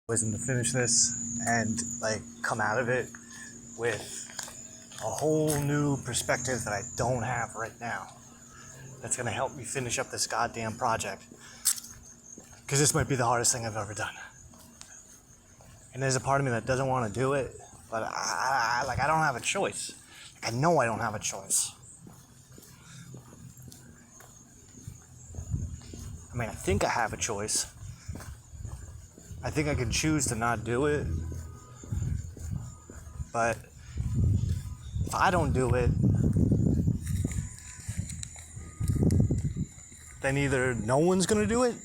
wisdom to finish this and like come out of it with a whole new perspective that I don't have right now. That's gonna help me finish up this goddamn project. Because this might be the hardest thing I've ever done. And there's a part of me that doesn't want to do it, but I don't have a choice. Like, I know I don't have a choice. I mean, I think I have a choice. I think I can choose to not do it. But if I don't do it, then either no one's going to do it,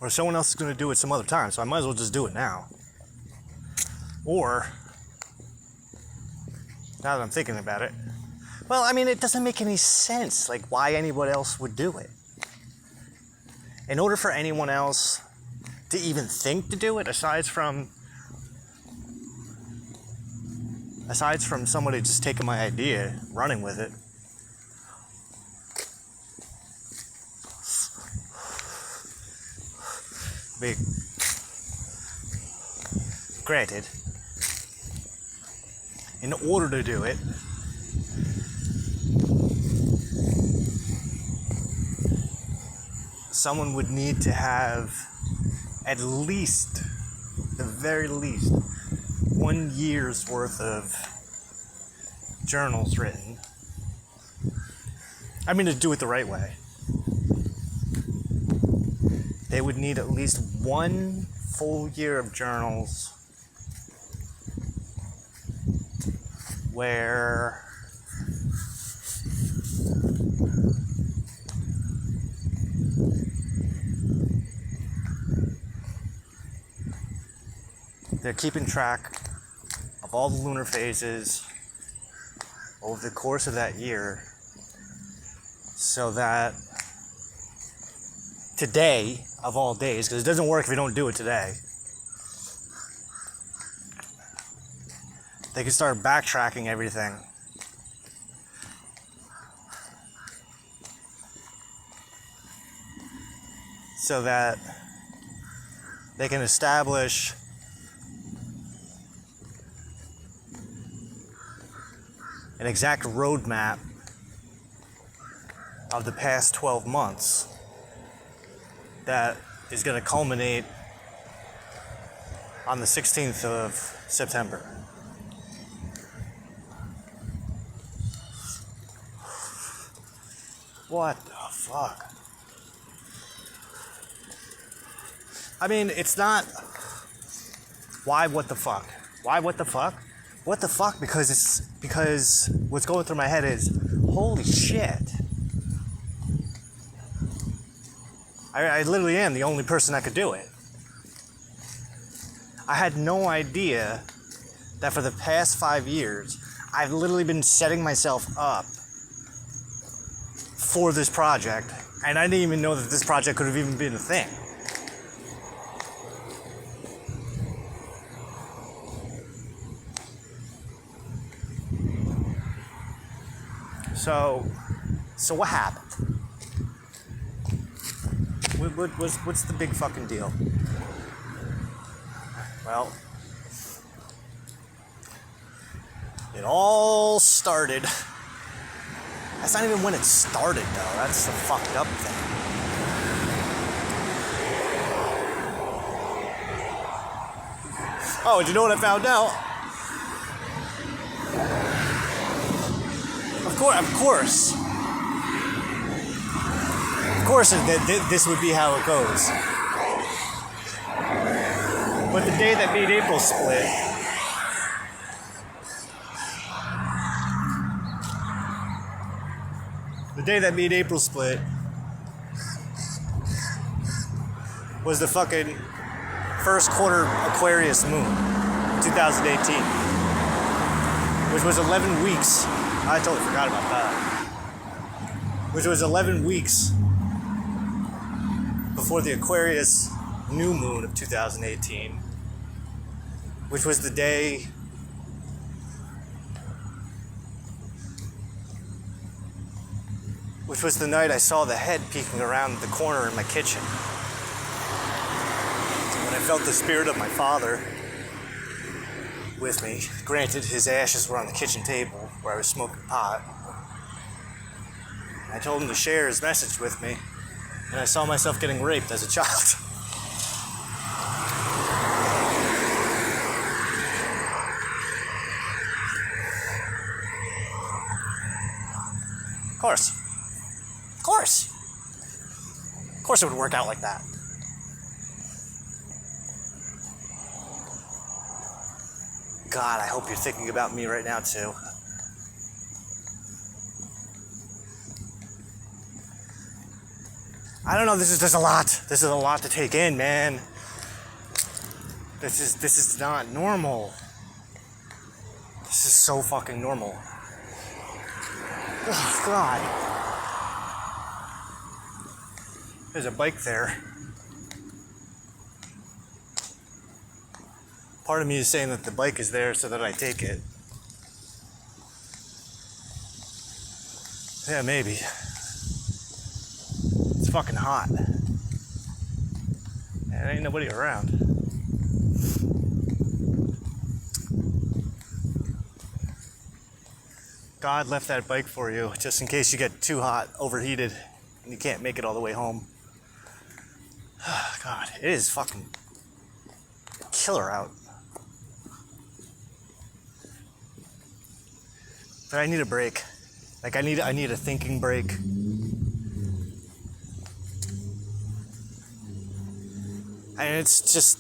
or someone else is going to do it some other time. So I might as well just do it now. Or, now that I'm thinking about it, well, I mean, it doesn't make any sense, like, why anyone else would do it. In order for anyone else to even think to do it, aside from somebody just taking my idea, running with it, granted, in order to do it, someone would need to have at least, the very least, 1 year's worth of journals written. I mean, to do it the right way. They would need at least 1 full year of journals where they're keeping track of all the lunar phases over the course of that year, so that today, of all days, because it doesn't work if you don't do it today, they can start backtracking everything. So that they can establish an exact roadmap of the past 12 months that is going to culminate on the 16th of September. What the fuck? I mean, it's not... Why what the fuck? Why what the fuck? What the fuck? Because what's going through my head is, holy shit. I literally am the only person that could do it. I had no idea that for the past 5 years, I've literally been setting myself up for this project, and I didn't even know that this project could have even been a thing. So what happened? What's the big fucking deal? Well, it all started. That's not even when it started, though. That's the fucked up thing. Oh, and you know what I found out? Of course, this would be how it goes. But the day that me and April split, was the fucking first quarter Aquarius moon, 2018, which was 11 weeks. I totally forgot about that. Which was 11 weeks before the Aquarius new moon of 2018, which was the day which was the night I saw the head peeking around the corner in my kitchen. felt the spirit of my father with me. Granted, his ashes were on the kitchen table where I was smoking pot. I told him to share his message with me, and I saw myself getting raped as a child. Of course. Of course. Of course it would work out like that. God, I hope you're thinking about me right now, too. I don't know, there's a lot. This is a lot to take in, man. This is not normal. This is so fucking normal. Oh, God. There's a bike there. Part of me is saying that the bike is there so that I take it. Yeah, maybe. It's fucking hot. And there ain't nobody around. God left that bike for you just in case you get too hot, overheated, and you can't make it all the way home. God, it is fucking killer out. But I need a break. Like I need a thinking break. And it's just,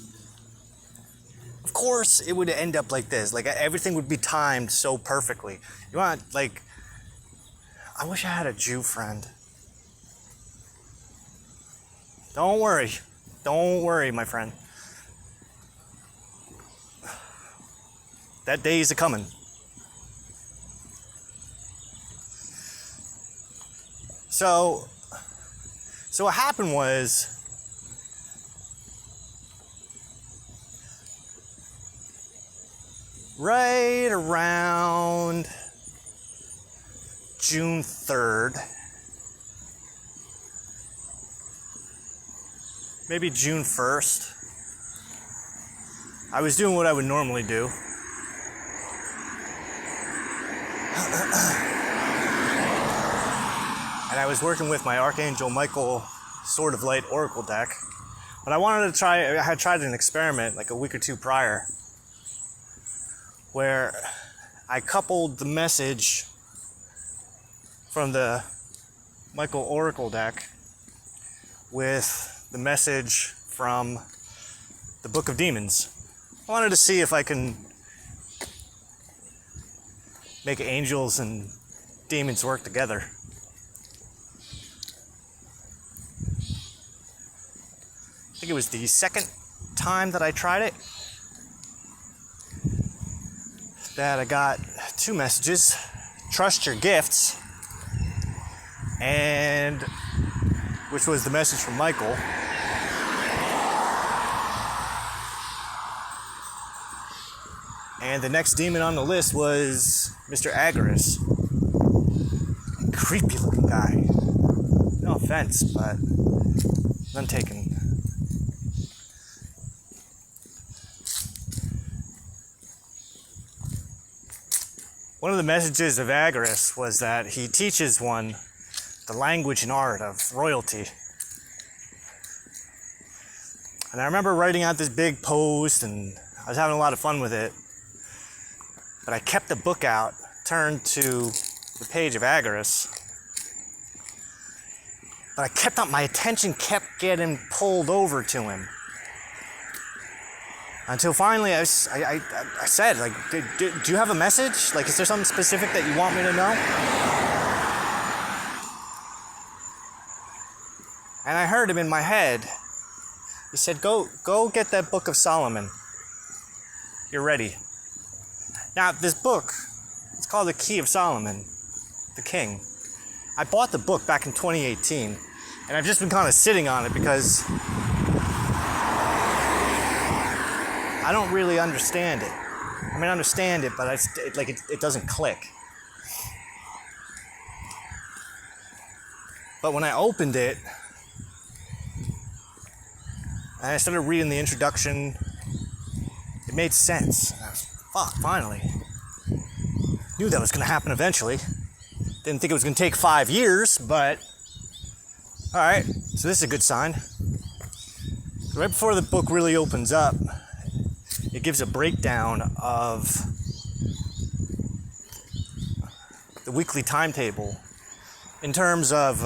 of course it would end up like this. Like everything would be timed so perfectly. You want, like, I wish I had a Jew friend. Don't worry. Don't worry, my friend. That day is a-coming. So what happened was, right around June 3rd, maybe June 1st, I was doing what I would normally do. And I was working with my Archangel Michael Sword of Light Oracle deck. But I had tried an experiment like a week or two prior, where I coupled the message from the Michael Oracle deck with the message from the Book of Demons. I wanted to see if I can make angels and demons work together. I think it was the second time that I tried it that I got two messages: trust your gifts, and which was the message from Michael, and the next demon on the list was Mr. Agaris. Creepy looking guy. No offense, but none taken. One of the messages of Agaris was that he teaches one the language and art of royalty. And I remember writing out this big post, and I was having a lot of fun with it. But I kept the book out, turned to the page of Agaris. But my attention kept getting pulled over to him. Until finally I said, like, do you have a message? Like, is there something specific that you want me to know? And I heard him in my head. He said, go get that Book of Solomon. You're ready. Now, this book, it's called The Key of Solomon, the King. I bought the book back in 2018, and I've just been kind of sitting on it because I don't really understand it. I mean, I understand it, but it doesn't click. But when I opened it, And I started reading the introduction. It made sense. I was, fuck, finally. Knew that was going to happen eventually. Didn't think it was going to take 5 years, but alright, so this is a good sign. Right before the book really opens up, it gives a breakdown of the weekly timetable in terms of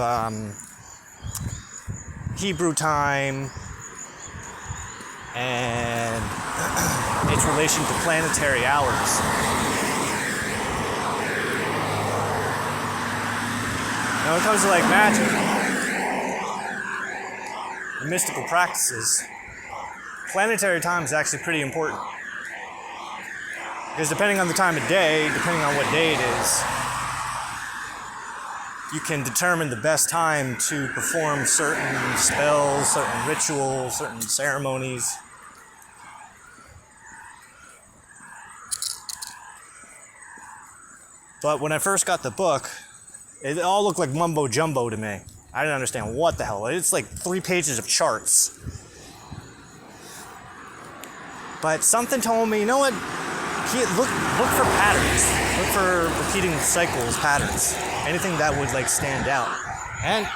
Hebrew time and its relation to planetary hours. Now, when it comes to like magic and mystical practices, planetary time is actually pretty important. Because depending on the time of day, depending on what day it is, you can determine the best time to perform certain spells, certain rituals, certain ceremonies. But when I first got the book, it all looked like mumbo jumbo to me. I didn't understand what the hell. It's like 3 pages of charts. But something told me, you know what? Look for patterns. Look for repeating cycles, patterns. Anything that would like stand out. And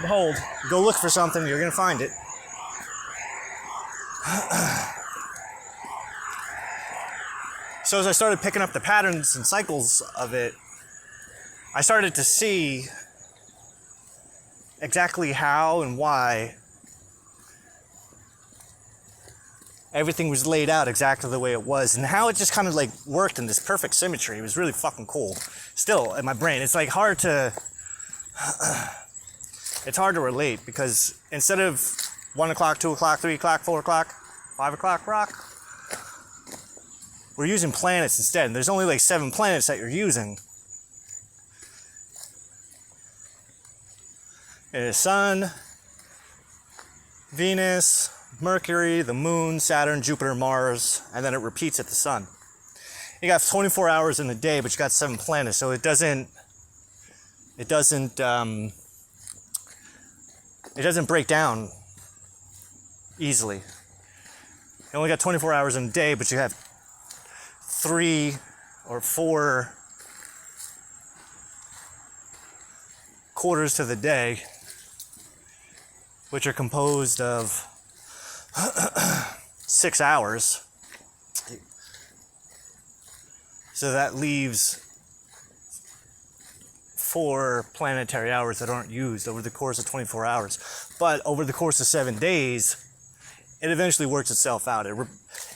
behold, go look for something, you're gonna find it. So as I started picking up the patterns and cycles of it, I started to see exactly how and why everything was laid out exactly the way it was, and how it just kind of like worked in this perfect symmetry. It was really fucking cool. Still, in my brain, it's like hard to relate, because instead of 1 o'clock, 2 o'clock, 3 o'clock, 4 o'clock, 5 o'clock rock, we're using planets instead. And there's only like 7 planets that you're using. There's Sun, Venus, Mercury, the Moon, Saturn, Jupiter, Mars, and then it repeats at the Sun. You got 24 hours in the day, but you got 7 planets, so it doesn't break down easily. You only got 24 hours in a day, but you have 3 or 4 quarters to the day, which are composed of 6 hours. So that leaves 4 planetary hours that aren't used over the course of 24 hours. But over the course of 7 days, it eventually works itself out.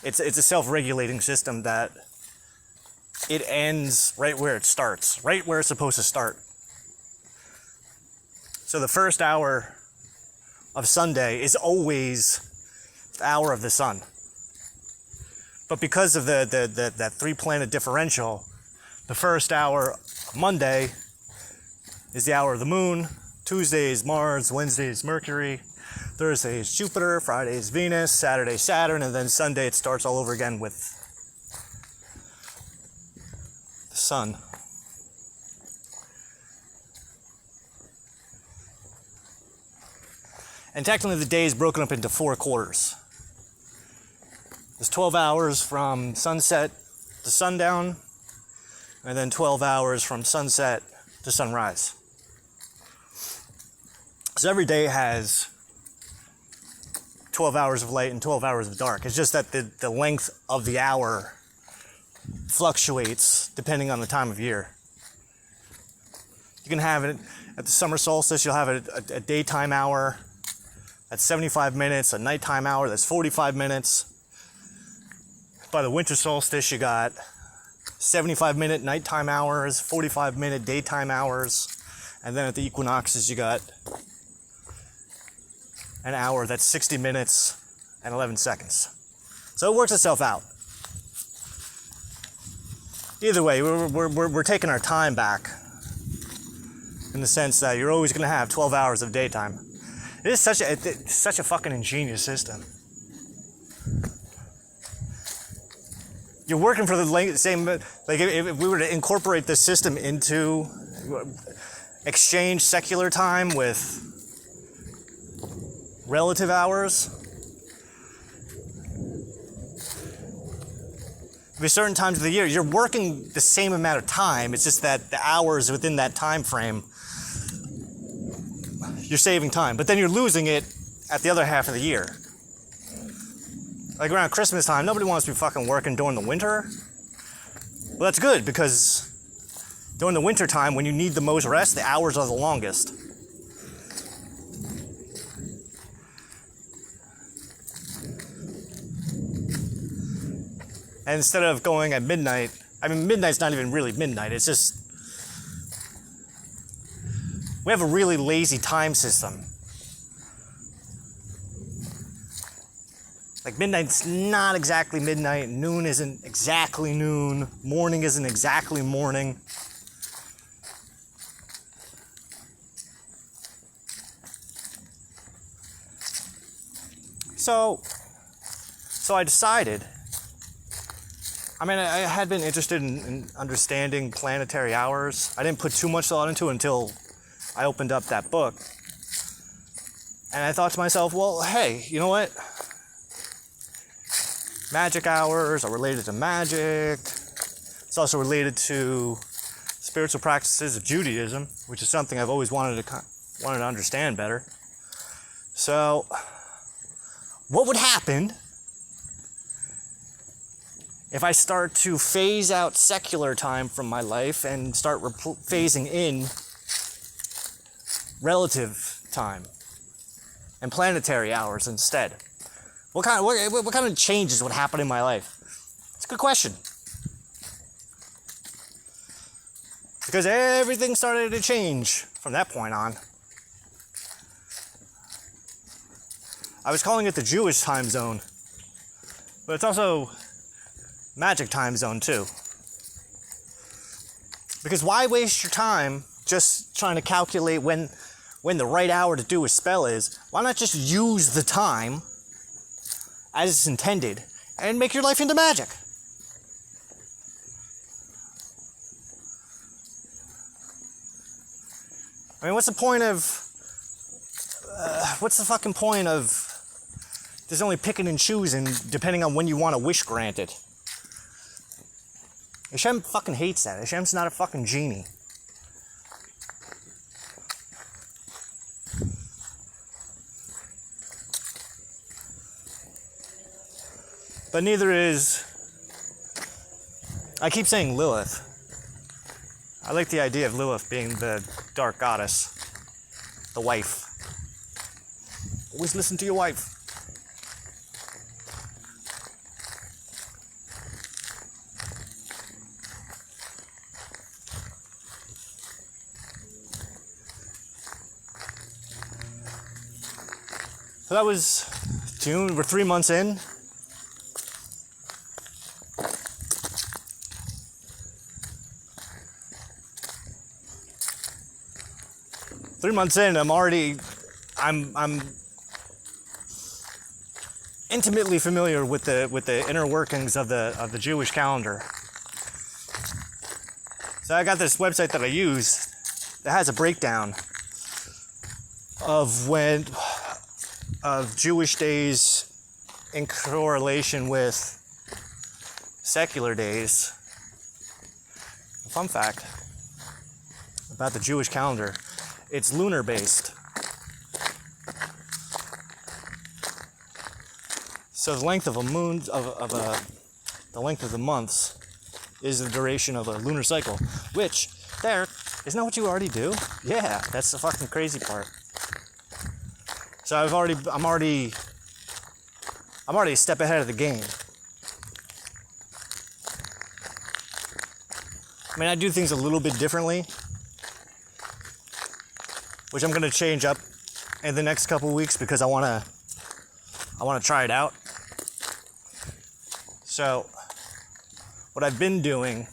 It's a self-regulating system that it ends right where it starts, right where it's supposed to start. So the first hour of Sunday is always the hour of the sun. But because of that 3-planet differential, the first hour of Monday is the hour of the moon, Tuesday is Mars, Wednesday is Mercury, Thursday is Jupiter, Friday is Venus, Saturday Saturn, and then Sunday it starts all over again with the sun. And technically the day is broken up into 4 quarters. There's 12 hours from sunset to sundown, and then 12 hours from sunset to sunrise. So every day has 12 hours of light and 12 hours of dark. It's just that the length of the hour fluctuates depending on the time of year. You can have it at the summer solstice, you'll have a daytime hour that's 75 minutes, a nighttime hour that's 45 minutes. By the winter solstice, you got 75-minute nighttime hours, 45-minute daytime hours, and then at the equinoxes, you got an hour that's 60 minutes and 11 seconds. So it works itself out. Either way, we're taking our time back in the sense that you're always going to have 12 hours of daytime. It's such a fucking ingenious system. You're working for the same, like if we were to incorporate this system into exchange secular time with relative hours. There's certain times of the year you're working the same amount of time. It's just that the hours within that time frame, you're saving time, but then you're losing it at the other half of the year. Like around Christmas time, nobody wants to be fucking working during the winter. Well, that's good, because during the winter time, when you need the most rest, the hours are the longest. And instead of going at midnight, I mean, midnight's not even really midnight. It's just, we have a really lazy time system. Like midnight's not exactly midnight, noon isn't exactly noon, morning isn't exactly morning. So I decided, I mean, I had been interested in understanding planetary hours. I didn't put too much thought into it until I opened up that book. And I thought to myself, well, hey, you know what? Magic hours are related to magic. It's also related to spiritual practices of Judaism, which is something I've always wanted to understand better. So, what would happen if I start to phase out secular time from my life and start phasing in relative time and planetary hours instead? What kind of changes would happen in my life? It's a good question. Because everything started to change from that point on. I was calling it the Jewish time zone, but it's also magic time zone too. Because why waste your time just trying to calculate when the right hour to do a spell is? Why not just use the time as it's intended and make your life into magic? I mean, what's the fucking point of just only picking and choosing depending on when you want a wish granted? Hashem fucking hates that. Hashem's not a fucking genie. But neither is, I keep saying Lilith. I like the idea of Lilith being the dark goddess, the wife. Always listen to your wife. So that was June. We're 3 months in. I'm intimately familiar with the inner workings of the Jewish calendar. So I got this website that I use that has a breakdown of Jewish days in correlation with secular days. A fun fact about the Jewish calendar: it's lunar based. So the length of a moon the length of the months is the duration of a lunar cycle. Which, isn't that what you already do? Yeah, that's the fucking crazy part. So I'm already a step ahead of the game. I mean, I do things a little bit differently, which I'm going to change up in the next couple weeks because I want to try it out. So what I've been doing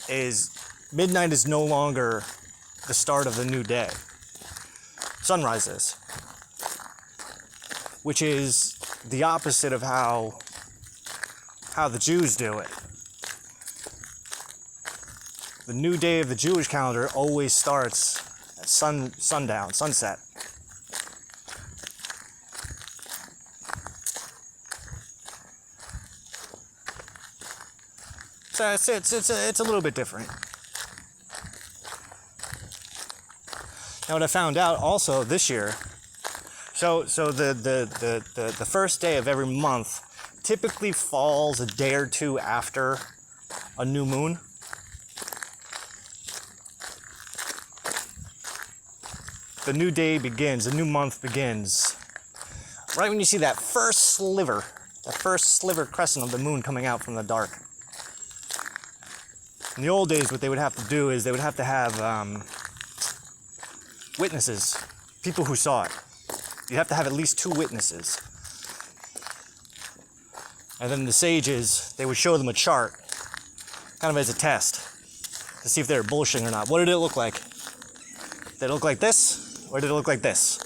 is midnight is no longer the start of the new day. Sunrise is, which is the opposite of how the Jews do it. The new day of the Jewish calendar always starts at sunset. it's a little bit different. Now what I found out also this year, so the first day of every month typically falls a day or two after a new moon. The new day begins, the new month begins. Right when you see that first sliver crescent of the moon coming out from the dark. In the old days, what they would have to do is they would have to have witnesses, people who saw it. You have to have at least 2 witnesses. And then the sages, they would show them a chart, kind of as a test, to see if they were bullshitting or not. What did it look like? Did it look like this? Or did it look like this?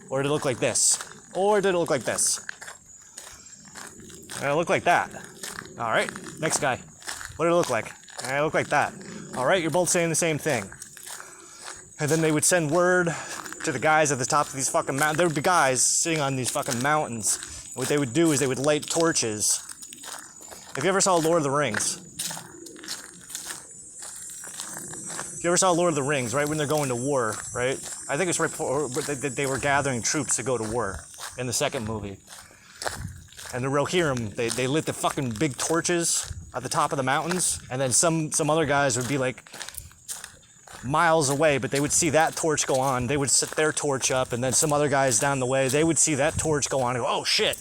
Or did it look like this? Or did it look like this? It looked like that. All right, next guy. What did it look like? It looked like that. All right, you're both saying the same thing. And then they would send word to the guys at the top of these fucking mountains. There would be guys sitting on these fucking mountains. And what they would do is they would light torches. If you ever saw Lord of the Rings, right when they're going to war, right? I think it's right before they were gathering troops to go to war in the second movie. And the Rohirrim, they lit the fucking big torches at the top of the mountains, and then some other guys would be like miles away, but they would see that torch go on. They would set their torch up, and then some other guys down the way, they would see that torch go on and go, oh shit.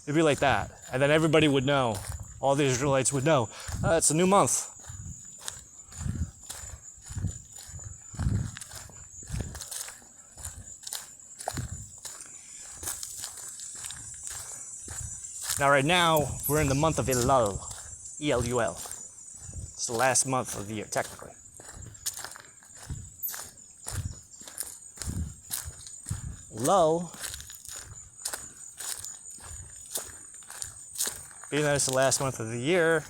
It'd be like that. And then everybody would know. All the Israelites would know. It's a new month. Now, right now, we're in the month of Elul. E-L-U-L. It's the last month of the year, technically. Elul, being that it's the last month of the year,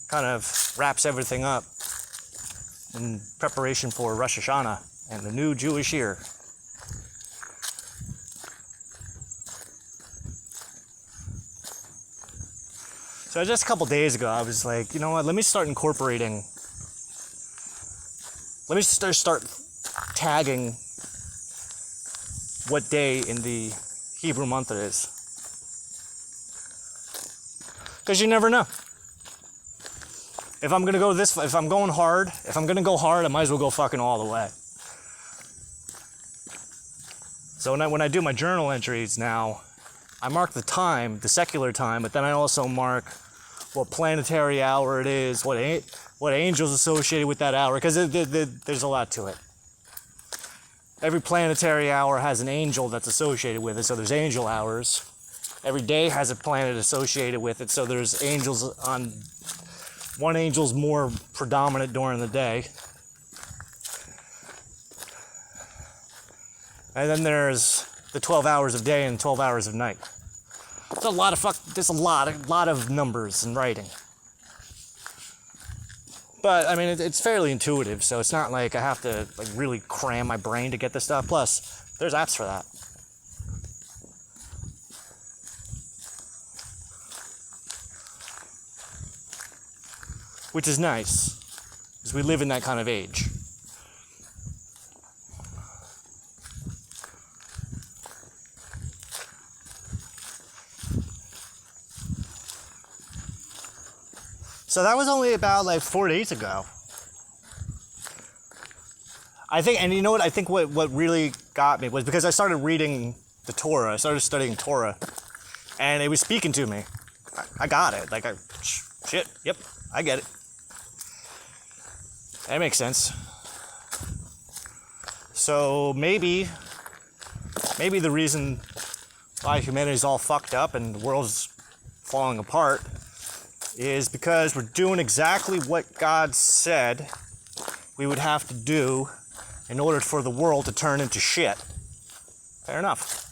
kind of wraps everything up in preparation for Rosh Hashanah and the new Jewish year. So just a couple days ago, I was like, you know what, let me start tagging what day in the Hebrew month it is. Because you never know. If I'm going to go if I'm going hard, if I'm going to go hard, I might as well go fucking all the way. So when I do my journal entries now, I mark the time, the secular time, but then I also mark what planetary hour it is, what angel's associated with that hour, because there's a lot to it. Every planetary hour has an angel that's associated with it, so there's angel hours. Every day has a planet associated with it, so there's angels on... One angel's more predominant during the day. And then there's the 12 hours of day and 12 hours of night. There's a lot of numbers in writing. But I mean, it's fairly intuitive, so it's not like I have to like really cram my brain to get this stuff. Plus, there's apps for that. Which is nice, because we live in that kind of age. So that was only about like 4 days ago. I think, and you know what, I think what really got me was because I started reading the Torah, I started studying Torah, and it was speaking to me. I got it, like shit, yep, I get it. That makes sense. So maybe the reason why humanity's all fucked up and the world's falling apart is because we're doing exactly what God said we would have to do in order for the world to turn into shit. Fair enough.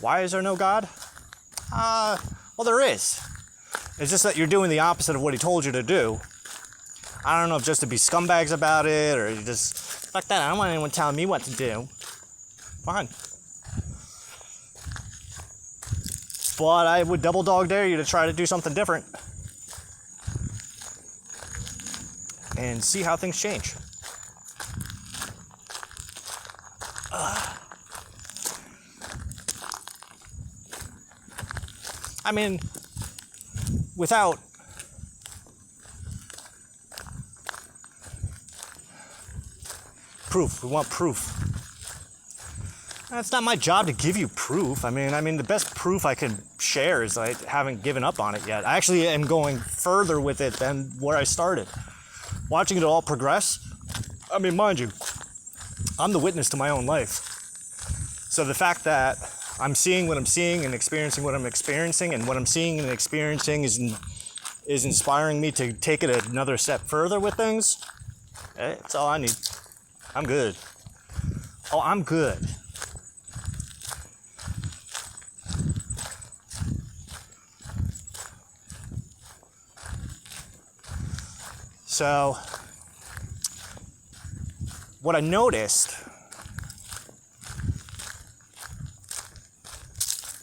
Why is there no God? Well, there is. It's just that you're doing the opposite of what he told you to do. I don't know if just to be scumbags about it, or you just, fuck that, I don't want anyone telling me what to do. fine. But I would double dog dare you to try to do something different and see how things change. I mean, without proof, we want proof. It's not my job to give you proof. I mean, the best proof I can share is I haven't given up on it yet. I actually am going further with it than where I started. Watching it all progress. I mean, mind you, I'm the witness to my own life. So the fact that I'm seeing what I'm seeing and experiencing what I'm experiencing, and what I'm seeing and experiencing is inspiring me to take it another step further with things. That's all I need. I'm good. Oh, I'm good. So, what I noticed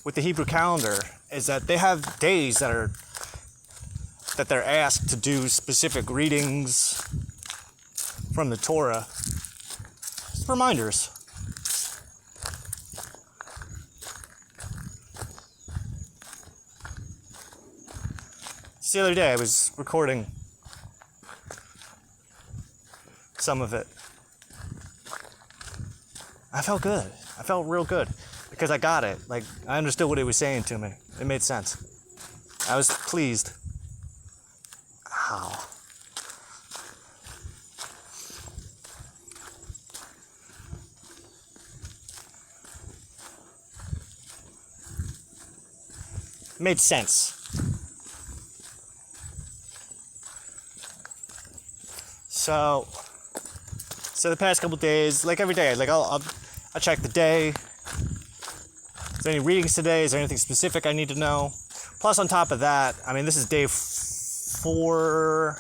with the Hebrew calendar is that they have days that they're asked to do specific readings from the Torah. Just reminders. Just the other day I was recording some of it. I felt good. I felt real good because I got it. Like, I understood what it was saying to me. It made sense. I was pleased. Ow. It made sense. So the past couple days, like every day, like I'll check the day. Is there any readings today? Is there anything specific I need to know? Plus, on top of that, I mean, this is day 4.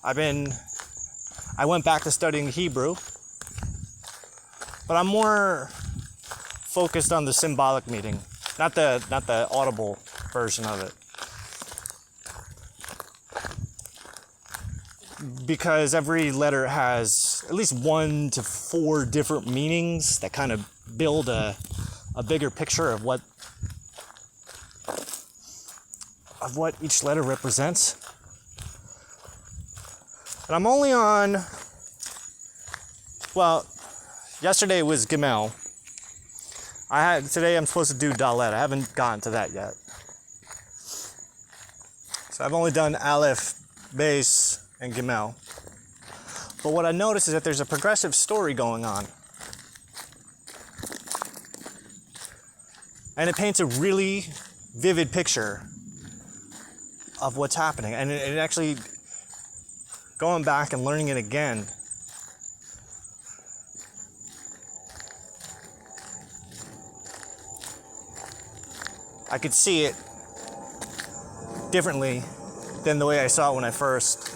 I went back to studying Hebrew, but I'm more focused on the symbolic meaning, not the audible version of it. Because every letter has at least 1 to 4 different meanings that kind of build a bigger picture of what each letter represents. And I'm only on, well, yesterday was Gimel. Today I'm supposed to do Dalet. I haven't gotten to that yet. So I've only done Aleph, Beis, and Gimel. But what I noticed is that there's a progressive story going on. And it paints a really vivid picture of what's happening. And it actually, going back and learning it again, I could see it differently than the way I saw it when I first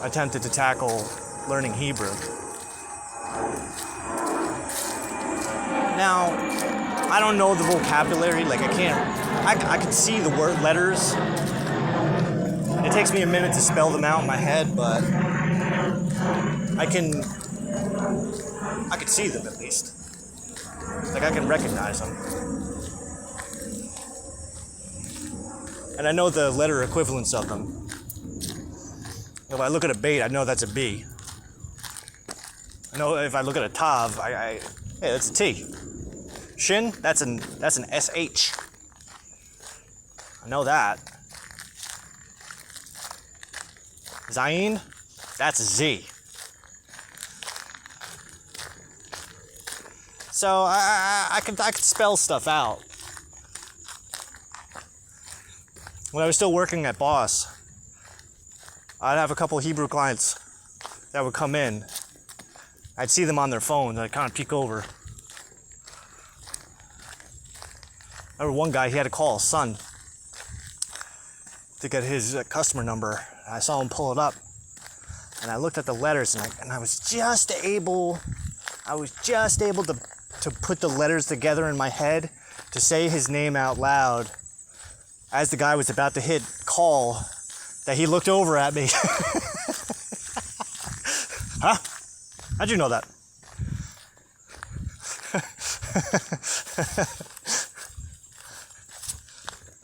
attempted to tackle learning Hebrew. Now, I don't know the vocabulary, like I can see the word letters. It takes me a minute to spell them out in my head, but I can see them at least. Like, I can recognize them. And I know the letter equivalents of them. If I look at a bait, I know that's a B. I know if I look at a tav, hey, that's a T. Shin, that's an SH. I know that. Zayin, that's a Z. So I could spell stuff out. When I was still working at Boss, I'd have a couple Hebrew clients that would come in. I'd see them on their phone, I'd kind of peek over. I remember one guy, he had to call his son to get his customer number. I saw him pull it up, and I looked at the letters, and I was just able to to put the letters together in my head to say his name out loud as the guy was about to hit call that he looked over at me. Huh? How'd you know that?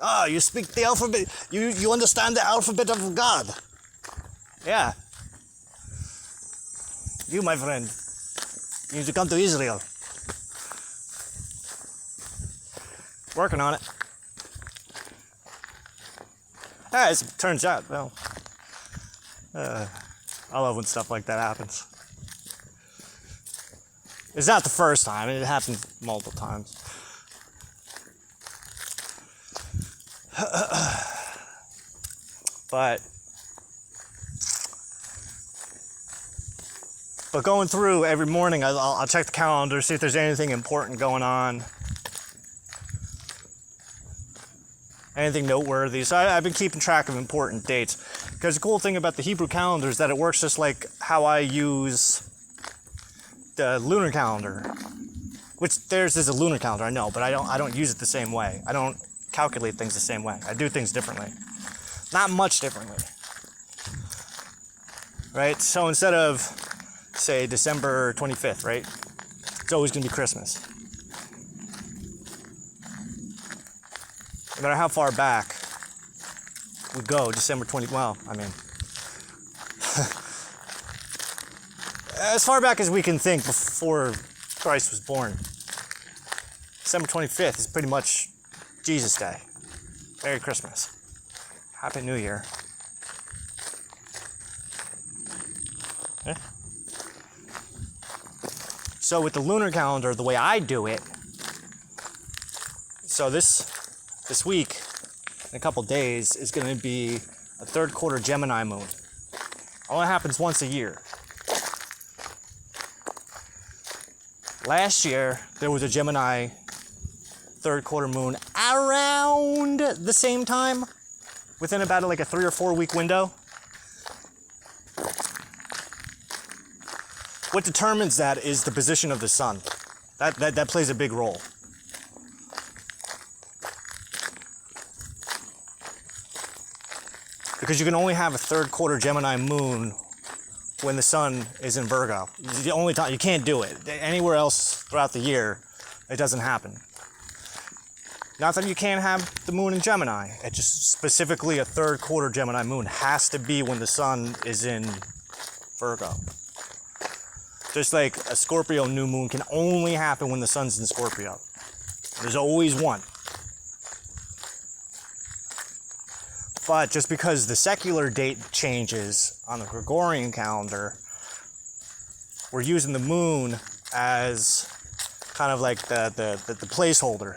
Ah, you speak the alphabet. You understand the alphabet of God. Yeah. You, my friend, you need to come to Israel. Working on it. As it turns out, well, I love when stuff like that happens. It's not the first time, it happens multiple times. But going through every morning, I'll check the calendar, see if there's anything important going on. Anything noteworthy. So I've been keeping track of important dates. Because the cool thing about the Hebrew calendar is that it works just like how I use the lunar calendar. Which theirs is a lunar calendar, I know, but I don't use it the same way. I don't calculate things the same way. I do things differently. Not much differently. Right? So instead of, say, December 25th, right? It's always going to be Christmas. No matter how far back we go, December 20, well, I mean, as far back as we can think before Christ was born, December 25th is pretty much Jesus Day. Merry Christmas. Happy New Year. Yeah. So with the lunar calendar, the way I do it, so this week, in a couple days, is going to be a third quarter Gemini moon. Only happens once a year. Last year, there was a Gemini third quarter moon around the same time, within about like a 3 or 4 week window. What determines that is the position of the sun. That plays a big role. Because you can only have a third quarter Gemini moon when the sun is in Virgo. It's the only time you can't do it. Anywhere else throughout the year, it doesn't happen. Not that you can't have the moon in Gemini. It's just specifically a third quarter Gemini moon has to be when the sun is in Virgo. Just like a Scorpio new moon can only happen when the sun's in Scorpio. There's always one. But just because the secular date changes on the Gregorian calendar, we're using the moon as kind of like the placeholder.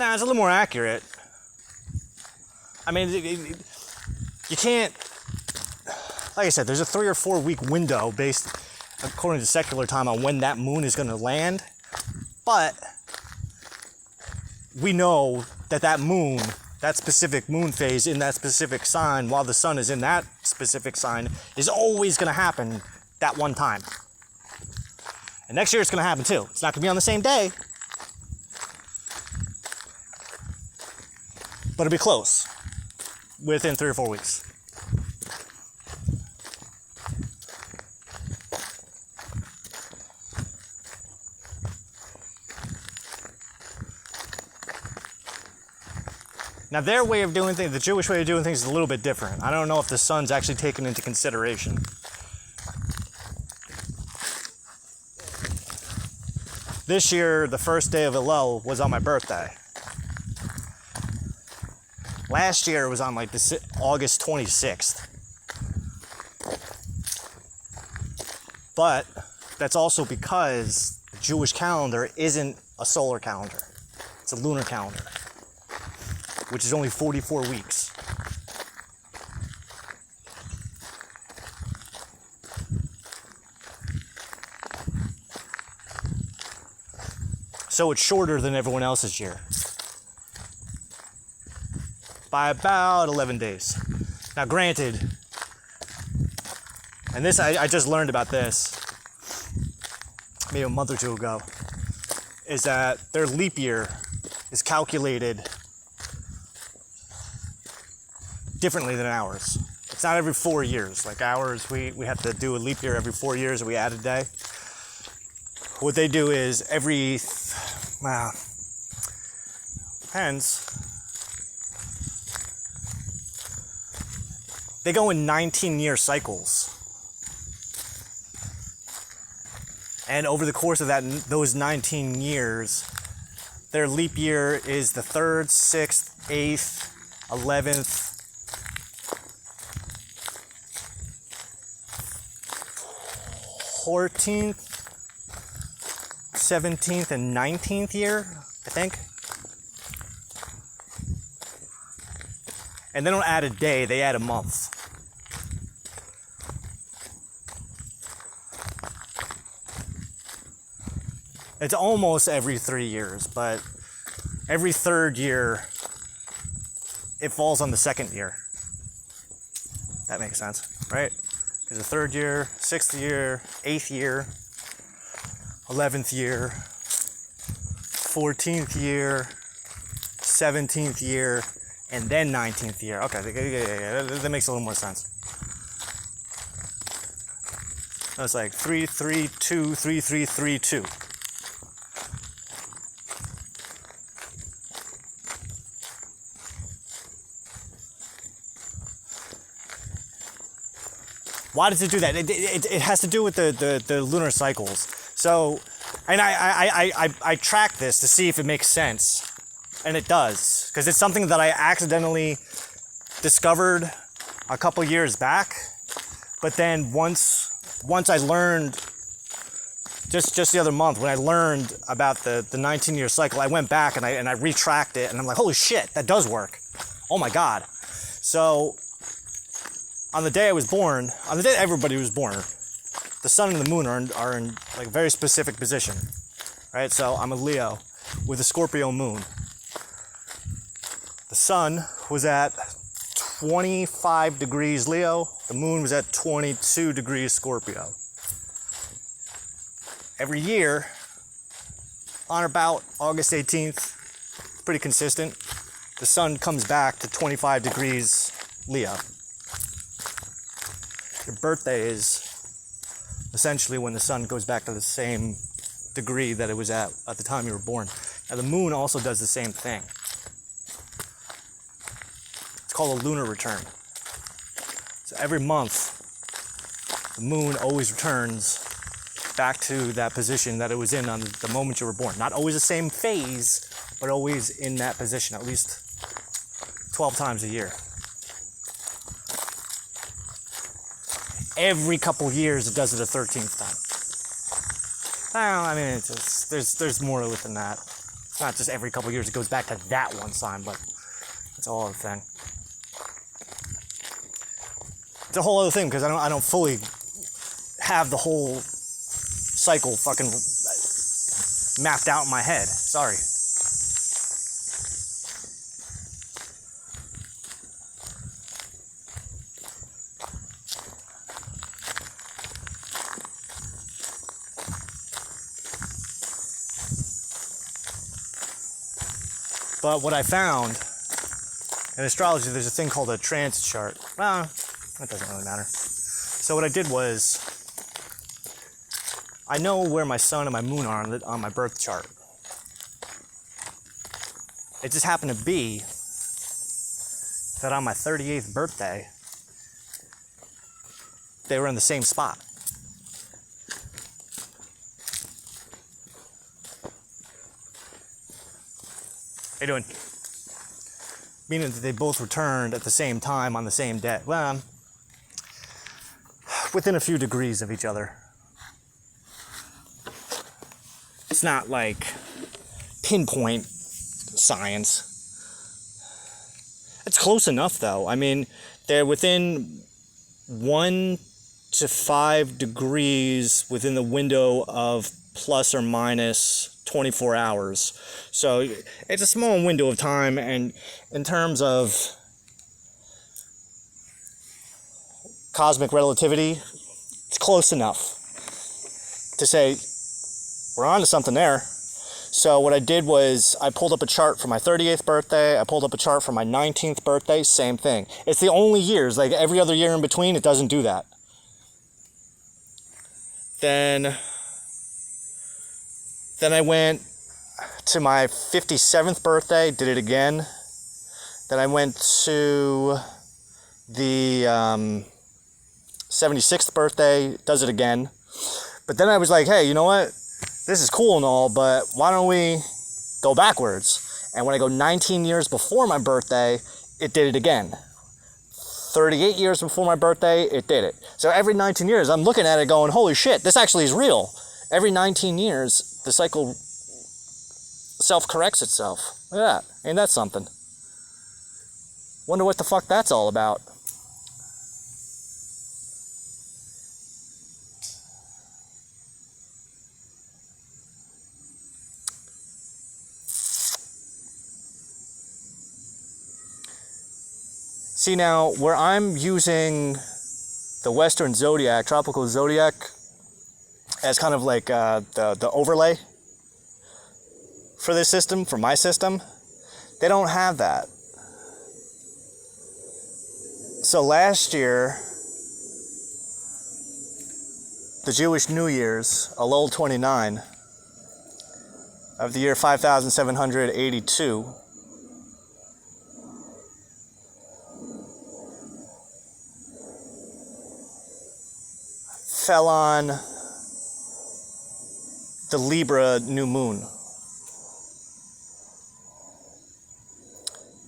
Now, it's a little more accurate. I mean, you can't, like I said, there's a 3 or 4 week window based according to secular time on when that moon is going to land. But we know that moon, that specific moon phase in that specific sign while the sun is in that specific sign is always going to happen that one time. And next year it's going to happen too. It's not going to be on the same day, but it'll be close within 3 or 4 weeks. Now their way of doing things, the Jewish way of doing things is a little bit different. I don't know if the sun's actually taken into consideration. This year, the first day of Elul was on my birthday. Last year it was on like August 26th. But that's also because the Jewish calendar isn't a solar calendar. It's a lunar calendar, which is only 44 weeks. So it's shorter than everyone else's year by about 11 days. Now granted, and this I just learned about this, maybe a month or two ago, is that their leap year is calculated differently than ours. It's not every 4 years. Like ours, we have to do a leap year every 4 years, and we add a day. What they do is depends. They go in 19-year cycles. And over the course of those 19 years, their leap year is the 3rd, 6th, 8th, 11th, 14th, 17th, and 19th year, I think. And they don't add a day, they add a month. It's almost every 3 years, but every 3rd year, it falls on the 2nd year. That makes sense, right? Because the 3rd year, 6th year, 8th year, 11th year, 14th year, 17th year, and then 19th year. Okay, that makes a little more sense. That's like 3, 3, 2, 3, 3, 3, 2. Why does it do that? It has to do with the lunar cycles. So, and I track this to see if it makes sense. And it does. Because it's something that I accidentally discovered a couple years back. But then once I learned, just the other month, when I learned about the 19-year cycle, I went back and I retracked it. And I'm like, holy shit, that does work. Oh my God. So, on the day I was born, on the day everybody was born, the sun and the moon are in like a very specific position, right? So I'm a Leo with a Scorpio moon. The sun was at 25 degrees Leo. The moon was at 22 degrees Scorpio. Every year, on or about August 18th, pretty consistent, the sun comes back to 25 degrees Leo. Your birthday is essentially when the sun goes back to the same degree that it was at the time you were born. Now the moon also does the same thing. It's called a lunar return. So every month, the moon always returns back to that position that it was in on the moment you were born. Not always the same phase, but always in that position, at least 12 times a year. Every couple years, it does it a 13th time. Well, I mean, there's more to it than that. It's not just every couple years it goes back to that one sign, but it's a whole other thing. It's a whole other thing because I don't fully have the whole cycle fucking mapped out in my head. Sorry. But what I found in astrology, there's a thing called a transit chart. Well, that doesn't really matter. So what I did was, I know where my sun and my moon are on my birth chart. It just happened to be that on my 38th birthday, they were in the same spot. How you doing? Meaning that they both returned at the same time on the same day. Well, within a few degrees of each other. It's not like pinpoint science. It's close enough though. I mean, they're within 1 to 5 degrees within the window of plus or minus 24 hours. So it's a small window of time, and in terms of cosmic relativity, it's close enough to say we're on to something there. So what I did was I pulled up a chart for my 38th birthday. I pulled up a chart for my 19th birthday. Same thing. It's the only years, like every other year in between, it doesn't do that. Then I went to my 57th birthday, did it again. Then I went to the 76th birthday, does it again. But then I was like, hey, you know what? This is cool and all, but why don't we go backwards? And when I go 19 years before my birthday, it did it again. 38 years before my birthday, it did it. So every 19 years, I'm looking at it going, holy shit, this actually is real. Every 19 years, the cycle self-corrects itself. Look at that. Ain't that something? Wonder what the fuck that's all about. See now, where I'm using the Western Zodiac, Tropical Zodiac, as kind of like the overlay for this system, for my system, they don't have that. So last year, the Jewish New Year's, Elul 29, of the year 5782, fell on the Libra new moon.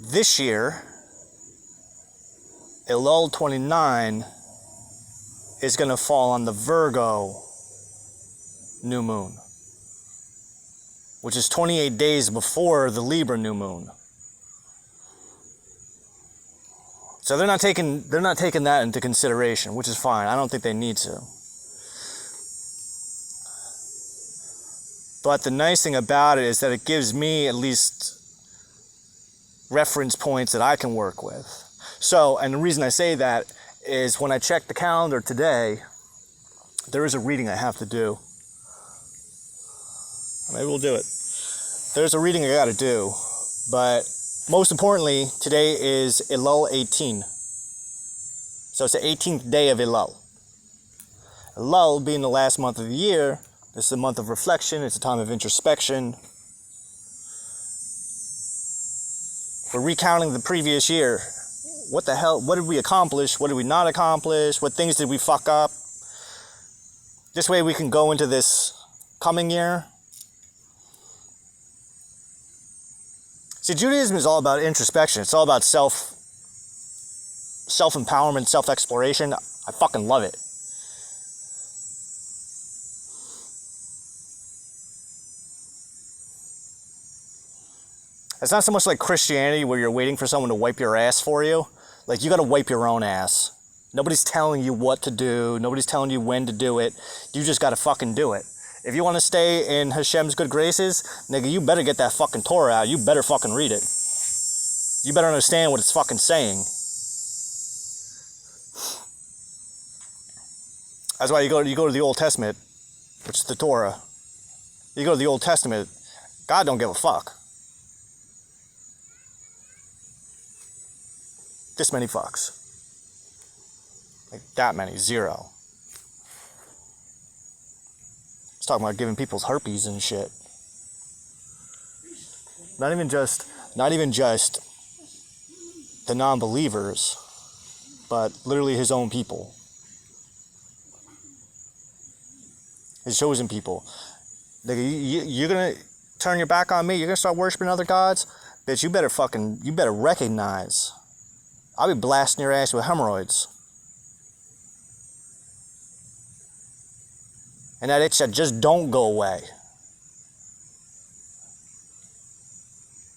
This year, Elul 29 is going to fall on the Virgo new moon, which is 28 days before the Libra new moon. So they're not taking that into consideration, which is fine. I don't think they need to. But the nice thing about it is that it gives me at least reference points that I can work with. So, and the reason I say that is when I checked the calendar today, there is a reading I have to do. Maybe we'll do it. There's a reading I got to do. But most importantly, today is Elul 18. So it's the 18th day of Elul. Elul being the last month of the year, this is a month of reflection, it's a time of introspection. We're recounting the previous year. What the hell, what did we accomplish? What did we not accomplish? What things did we fuck up? This way we can go into this coming year. See, Judaism is all about introspection. It's all about self-empowerment, self-exploration. I fucking love it. It's not so much like Christianity where you're waiting for someone to wipe your ass for you. Like, you gotta wipe your own ass. Nobody's telling you what to do. Nobody's telling you when to do it. You just gotta fucking do it. If you want to stay in Hashem's good graces, nigga, you better get that fucking Torah out. You better fucking read it. You better understand what it's fucking saying. That's why you go to the Old Testament, which is the Torah. You go to the Old Testament, God don't give a fuck. This many fucks. Like that many, 0. It's talking about giving people's herpes and shit. Not even just the non-believers, but literally his own people. His chosen people. You're gonna turn your back on me? You're gonna start worshiping other gods? Bitch, you better recognize. I'll be blasting your ass with hemorrhoids. And that itch that just don't go away.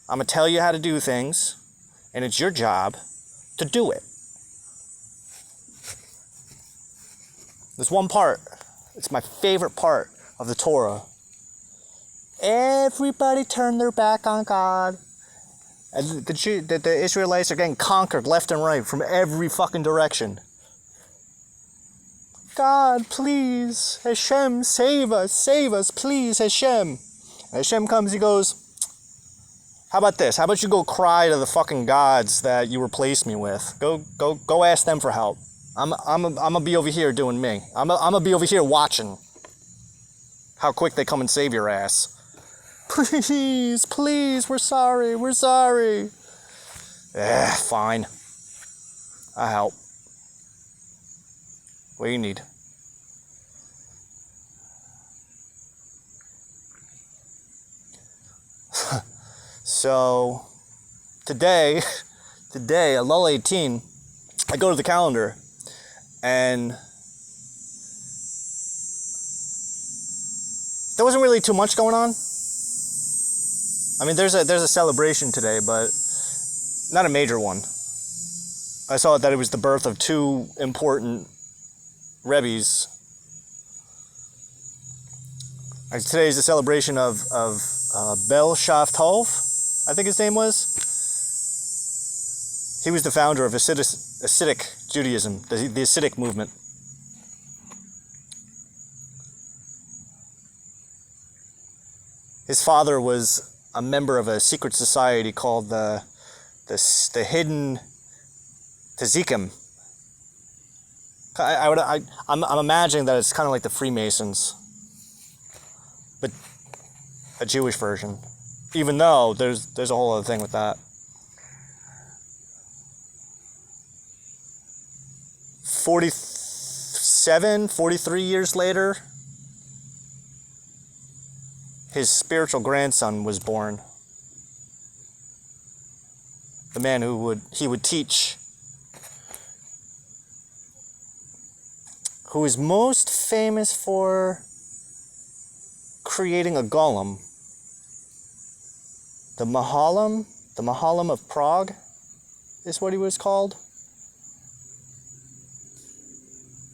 I'm going to tell you how to do things, and it's your job to do it. There's one part, it's my favorite part of the Torah. Everybody turn their back on God. And the Israelites are getting conquered left and right from every fucking direction. God, please, Hashem, save us, please, Hashem. And Hashem comes, he goes, how about this? How about you go cry to the fucking gods that you replaced me with? Go ask them for help. I'm gonna be over here doing me. I'm gonna be over here watching how quick they come and save your ass. Please, we're sorry. Fine. I'll help. What do you need? So, today, at lull 18, I go to the calendar, and there wasn't really too much going on. I mean, there's a celebration today, but not a major one. I saw that it was the birth of two important Rebbes. Today's a celebration of Bel Shav Tov, I think his name was. He was the founder of Hasidic Judaism, the Hasidic movement. His father was a member of a secret society called the Hidden Tzaddikim. I'm imagining that it's kind of like the Freemasons, but a Jewish version. Even though there's a whole other thing with that. 43 years later, his spiritual grandson was born. The man he would teach, who is most famous for creating a golem. The Mahalim of Prague is what he was called.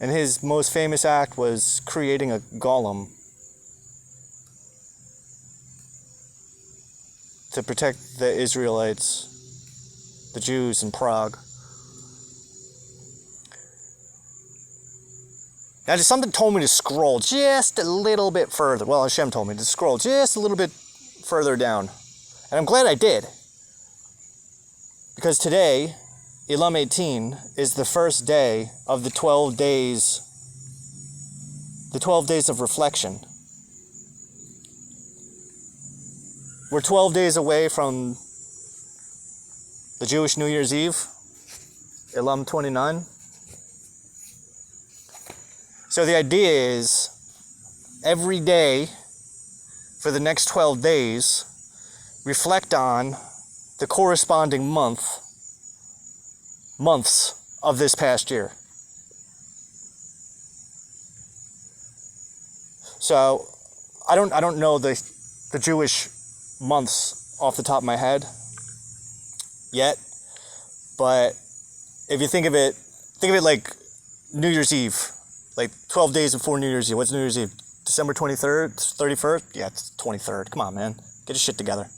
And his most famous act was creating a golem to protect the Israelites, the Jews in Prague. Now, something told me to scroll just a little bit further. Well, Hashem told me to scroll just a little bit further down. And I'm glad I did. Because today, Elam 18, is the first day of the 12 days of reflection. We're 12 days away from the Jewish New Year's Eve, Elam 29. So the idea is, every day for the next 12 days, reflect on the corresponding months of this past year. So I don't know the Jewish months off the top of my head yet, but if you think of it like New Year's Eve, like 12 days before New Year's Eve. What's New Year's Eve? December 23rd, 31st? Yeah, it's 23rd. Come on, man. Get your shit together.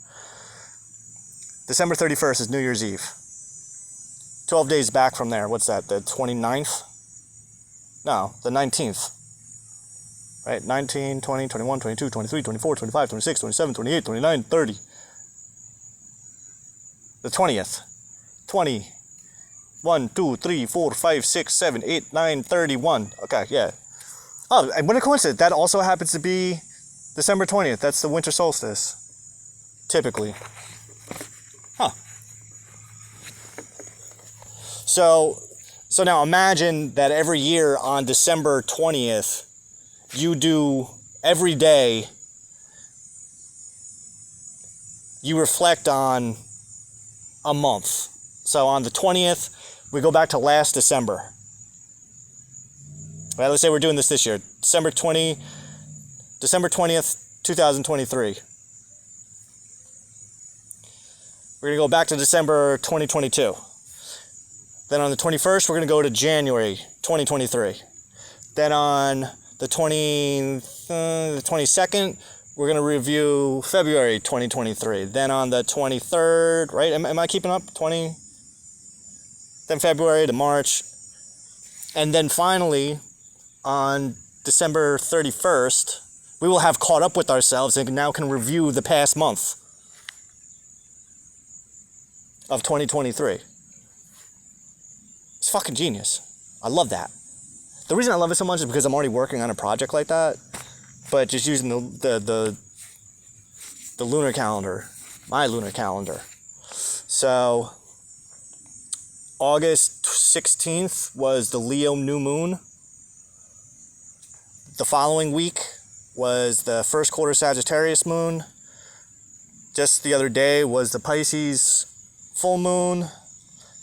December 31st is New Year's Eve. 12 days back from there, what's that, the 29th? No, the 19th. Right, 19, 20, 21, 22, 23, 24, 25, 26, 27, 28, 29, 30. The 20th. 20. 1, 2, 3, 4, 5, 6, 7, 8, 9, 31. Okay, yeah. Oh, and what a coincidence. That also happens to be December 20th. That's the winter solstice. Typically. Huh. So now imagine that every year on December 20th, you do every day, you reflect on a month. So on the 20th, we go back to last December. Right, let's say we're doing this year. December 20th, 2023. We're going to go back to December 2022. Then on the 21st, we're going to go to January 2023. Then on the 22nd, we're going to review February 2023. Then on the 23rd, right? Am I keeping up? Then February to March. And then finally, on December 31st, we will have caught up with ourselves and now can review the past month of 2023. It's fucking genius. I love that. The reason I love it so much is because I'm already working on a project like that, but just using the lunar calendar, my lunar calendar. So August 16th was the Leo new moon. The following week was the first quarter Sagittarius moon. Just the other day was the Pisces full moon.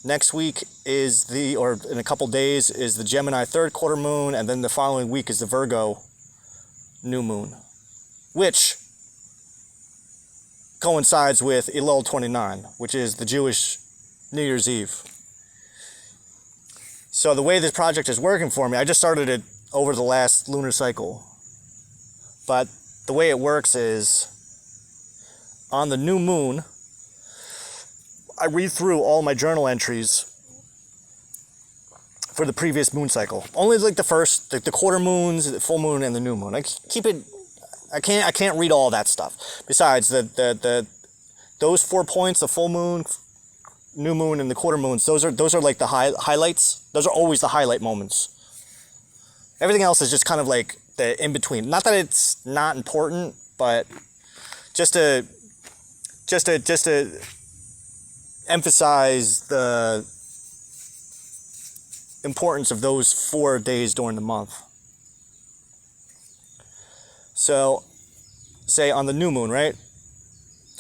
Next week is in a couple days, is the Gemini third quarter moon, and then the following week is the Virgo new moon, which coincides with Elul 29, which is the Jewish New Year's Eve. So the way this project is working for me, I just started it over the last lunar cycle, but the way it works is on the new moon, I read through all my journal entries for the previous moon cycle. Only like the quarter moons, the full moon, and the new moon. I keep it. I can't read all that stuff. Besides those 4 points, the full moon, new moon, and the quarter moons. Those are like the highlights. Those are always the highlight moments. Everything else is just kind of like the in between. Not that it's not important, but just to emphasize the importance of those 4 days during the month. So, say on the new moon, right?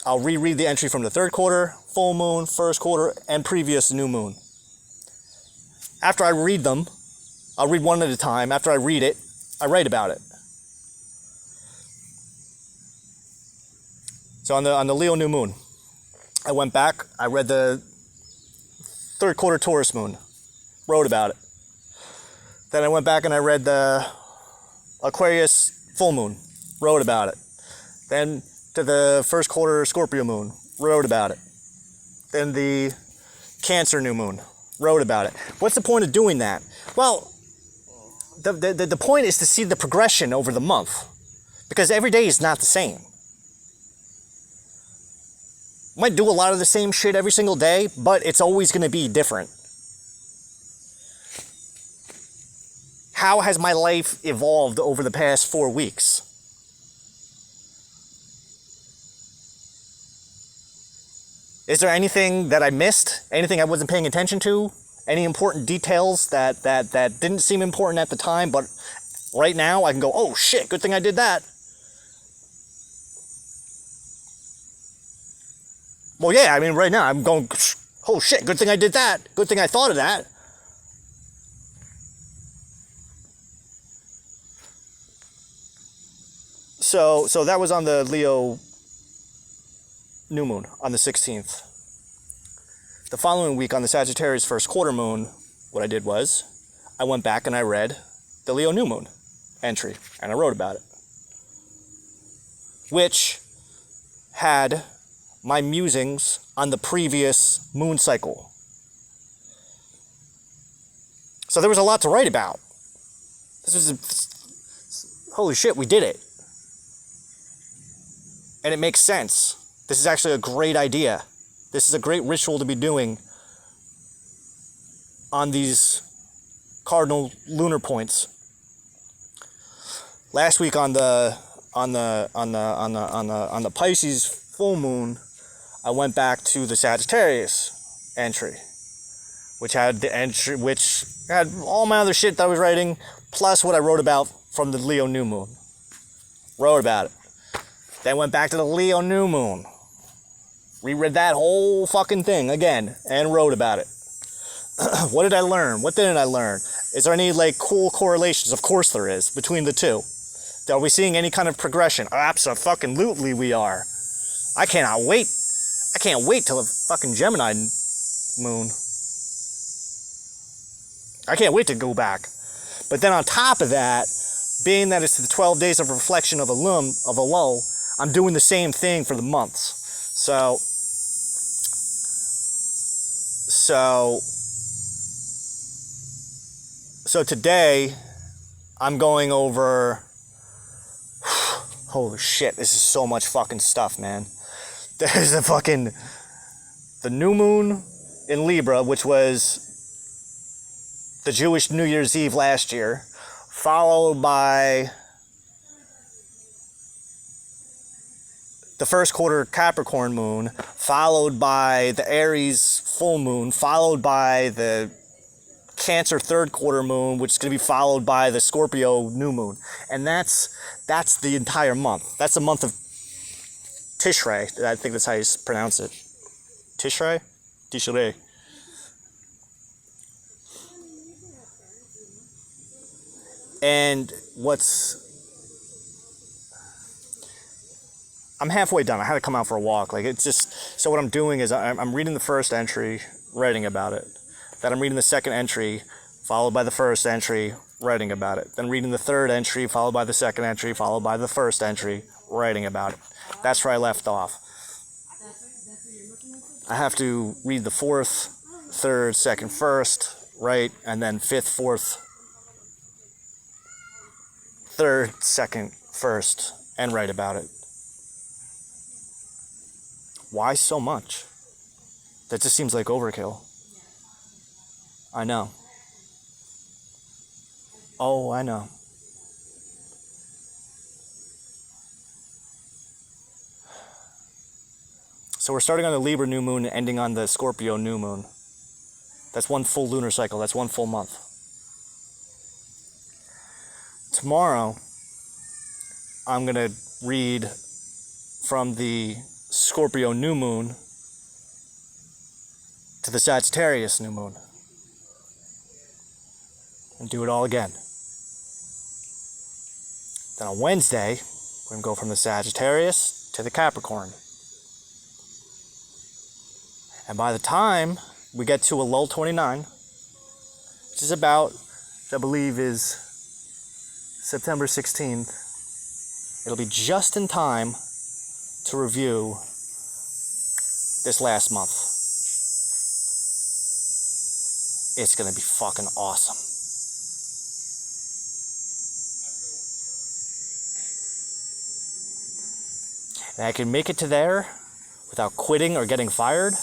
I'll reread the entry from the third quarter, full moon, first quarter, and previous new moon. After I read them, I'll read one at a time. After I read it, I write about it. So on the Leo new moon, I went back, I read the third quarter Taurus moon, wrote about it. Then I went back and I read the Aquarius full moon, wrote about it. Then to the first quarter Scorpio moon, wrote about it. Then the Cancer new moon, wrote about it. What's the point of doing that? Well, the point is to see the progression over the month, because every day is not the same. Might do a lot of the same shit every single day, but it's always going to be different. How has my life evolved over the past 4 weeks? Is there anything that I missed? Anything I wasn't paying attention to? Any important details that didn't seem important at the time, but right now I can go, oh shit, good thing I did that. Well, yeah, I mean, right now I'm going, oh shit, good thing I did that. Good thing I thought of that. So that was on the Leo new moon on the 16th. The following week on the Sagittarius first quarter moon, what I did was I went back and I read the Leo new moon entry and I wrote about it, which had my musings on the previous moon cycle. So there was a lot to write about. Holy shit, we did it. And it makes sense. This is actually a great idea. This is a great ritual to be doing on these cardinal lunar points. Last week on the Pisces full moon, I went back to the Sagittarius entry, which had all my other shit that I was writing, plus what I wrote about from the Leo new moon. Wrote about it. Then went back to the Leo new moon. Reread that whole fucking thing again and wrote about it. What did I learn? What didn't I learn? Is there any like cool correlations? Of course there is between the two. Are we seeing any kind of progression? Absolutely we are. I can't wait till the fucking Gemini moon. I can't wait to go back. But then on top of that, being that it's the 12 days of reflection of Elul, I'm doing the same thing for the months. So today, I'm going over... Holy shit, this is so much fucking stuff, man. There's the new moon in Libra, which was the Jewish New Year's Eve last year, followed by the first quarter Capricorn moon, followed by the Aries full moon, followed by the Cancer third quarter moon, which is going to be followed by the Scorpio new moon. And that's the entire month. That's the month of Tishrei. I think that's how you pronounce it. Tishrei? Tishrei. And I'm halfway done. I had to come out for a walk. Like, it's just, so what I'm doing is I'm reading the first entry, writing about it. Then I'm reading the second entry, followed by the first entry, writing about it. Then reading the third entry, followed by the second entry, followed by the first entry, writing about it. That's where I left off. I have to read the fourth, third, second, first, right, and then fifth, fourth, third, second, first, and write about it. Why so much? That just seems like overkill. I know. Oh, I know. So we're starting on the Libra new moon and ending on the Scorpio new moon. That's one full lunar cycle. That's one full month. Tomorrow, I'm going to read from the Scorpio new moon to the Sagittarius new moon. And do it all again. Then on Wednesday, we're going to go from the Sagittarius to the Capricorn. And by the time we get to a lull 29, which is about, I believe is September 16th, it'll be just in time to review this last month. It's going to be fucking awesome. And I can make it to there without quitting or getting fired.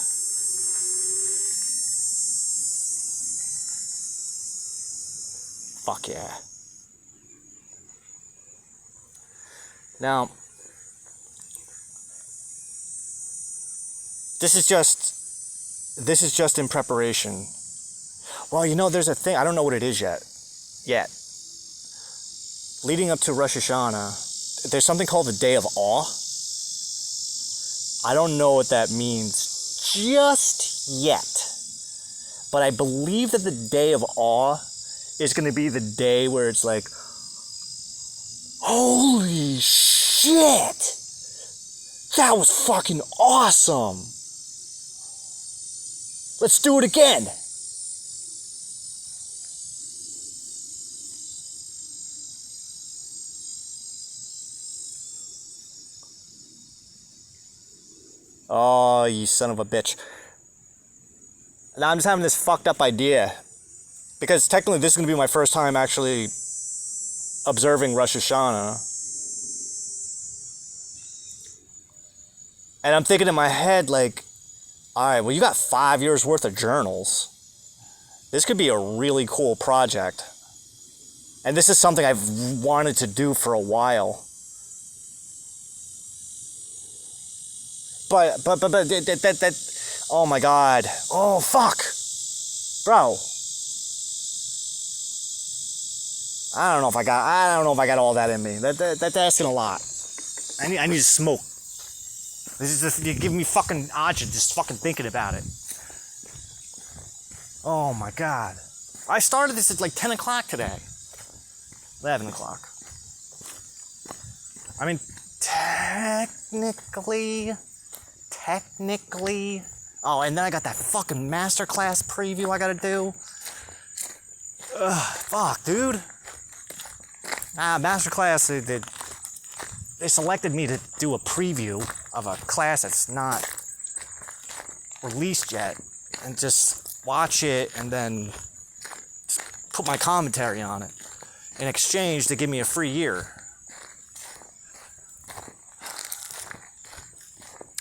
Fuck yeah. Now, this is just in preparation. Well, you know, there's a thing, I don't know what it is yet. Leading up to Rosh Hashanah, there's something called the Day of Awe. I don't know what that means just yet. But I believe that the Day of Awe is going to be the day where it's like, holy shit! That was fucking awesome! Let's do it again! Oh, you son of a bitch. Now I'm just having this fucked up idea. Because technically this is going to be my first time actually observing Rosh Hashanah. And I'm thinking in my head, like, alright, well, you got 5 years worth of journals. This could be a really cool project. And this is something I've wanted to do for a while. But that, oh my god. Oh, fuck. Bro. I don't know if I got all that in me. That's asking a lot. I need to smoke. This is just, you're giving me fucking agita just fucking thinking about it. Oh my god. I started this at like 10 o'clock today. 11 o'clock. I mean, technically. Oh, and then I got that fucking masterclass preview I gotta do. Ugh, fuck, dude. Masterclass, they selected me to do a preview of a class that's not released yet, and just watch it and then just put my commentary on it. in exchange to give me a free year.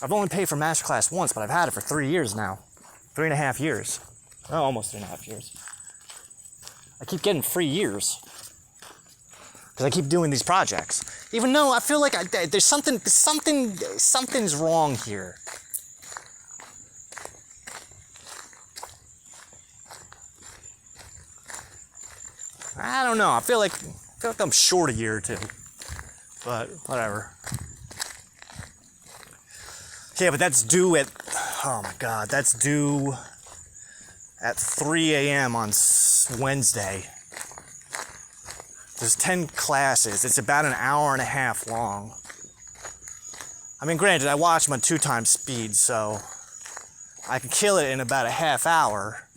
I've only paid for Masterclass once, but I've had it for 3 years now. 3.5 years. Oh, almost 3.5 years. I keep getting free years because I keep doing these projects. Even though I feel like there's something's wrong here. I don't know. I feel like I'm short a year or two, but whatever. Yeah, but that's due at, oh my God, that's due at 3 a.m. on Wednesday. There's 10 classes. It's about an hour and a half long. I mean, granted, I watch them at 2 times speed, so I can kill it in about a half hour,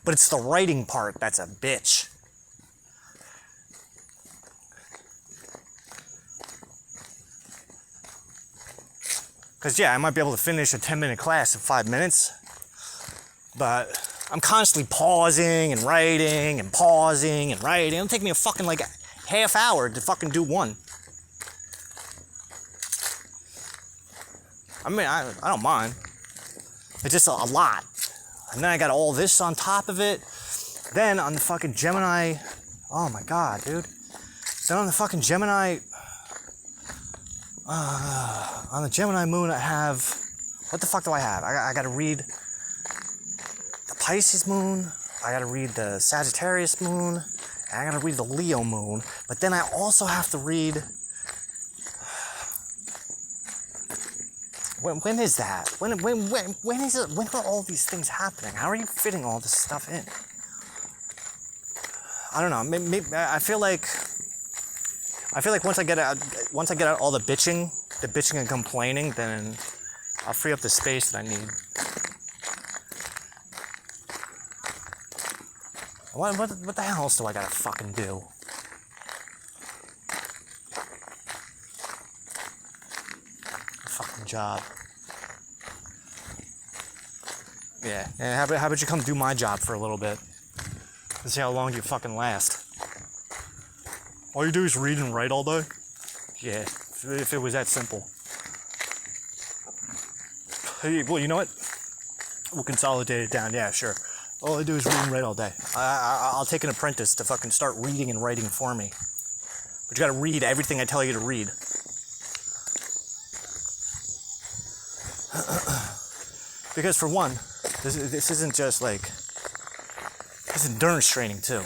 but it's the writing part that's a bitch. Because, yeah, I might be able to finish a 10-minute class in 5 minutes, but I'm constantly pausing and writing and pausing and writing. It'll take me a fucking, like, half hour to fucking do one. I mean, I don't mind. It's just a lot. And then I got all this on top of it. Then on the fucking Gemini, oh my God, dude. Then on the fucking Gemini, on the Gemini moon, I have, what the fuck do I have? I gotta read the Pisces moon, I gotta read the Sagittarius moon, and I gotta read the Leo moon, but then I also have to read, when is that? When is it? When are all these things happening? How are you fitting all this stuff in? I don't know. Maybe, I feel like once I get out all the bitching and complaining, then I'll free up the space that I need. What the hell else do I gotta fucking do? A fucking job. Yeah. How about you come do my job for a little bit? Let's see how long you fucking last. All you do is read and write all day? Yeah, if it was that simple. Hey, well, you know what? We'll consolidate it down. Yeah, sure. All I do is read and write all day. I'll take an apprentice to fucking start reading and writing for me. But you gotta read everything I tell you to read. Because for one, this isn't just like, it's endurance training too.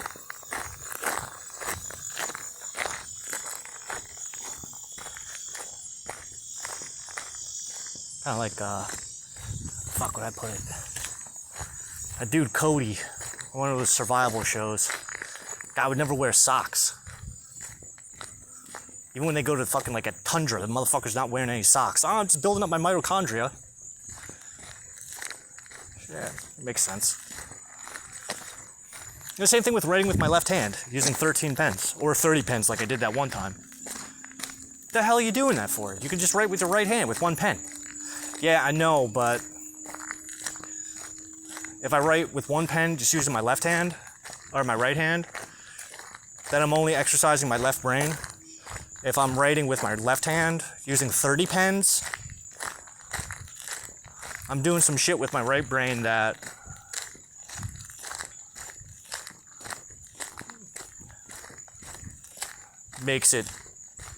Kind of like, fuck would I put it? A dude, Cody, one of those survival shows. Guy would never wear socks. Even when they go to fucking like a tundra, the motherfucker's not wearing any socks. Oh, I'm just building up my mitochondria. Yeah, it makes sense. The same thing with writing with my left hand, using 13 pens, or 30 pens like I did that one time. What the hell are you doing that for? You can just write with your right hand with one pen. Yeah, I know, but if I write with one pen just using my left hand, or my right hand, then I'm only exercising my left brain. If I'm writing with my left hand using 30 pens, I'm doing some shit with my right brain that makes it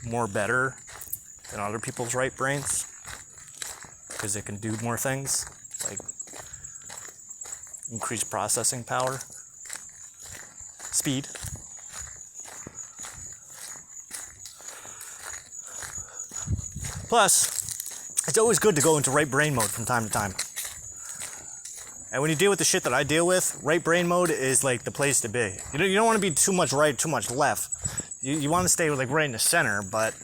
more better than other people's right brains. Because it can do more things, like increase processing power, speed. Plus, it's always good to go into right brain mode from time to time. And when you deal with the shit that I deal with, right brain mode is like the place to be. You don't want to be too much right, too much left. You want to stay like right in the center, but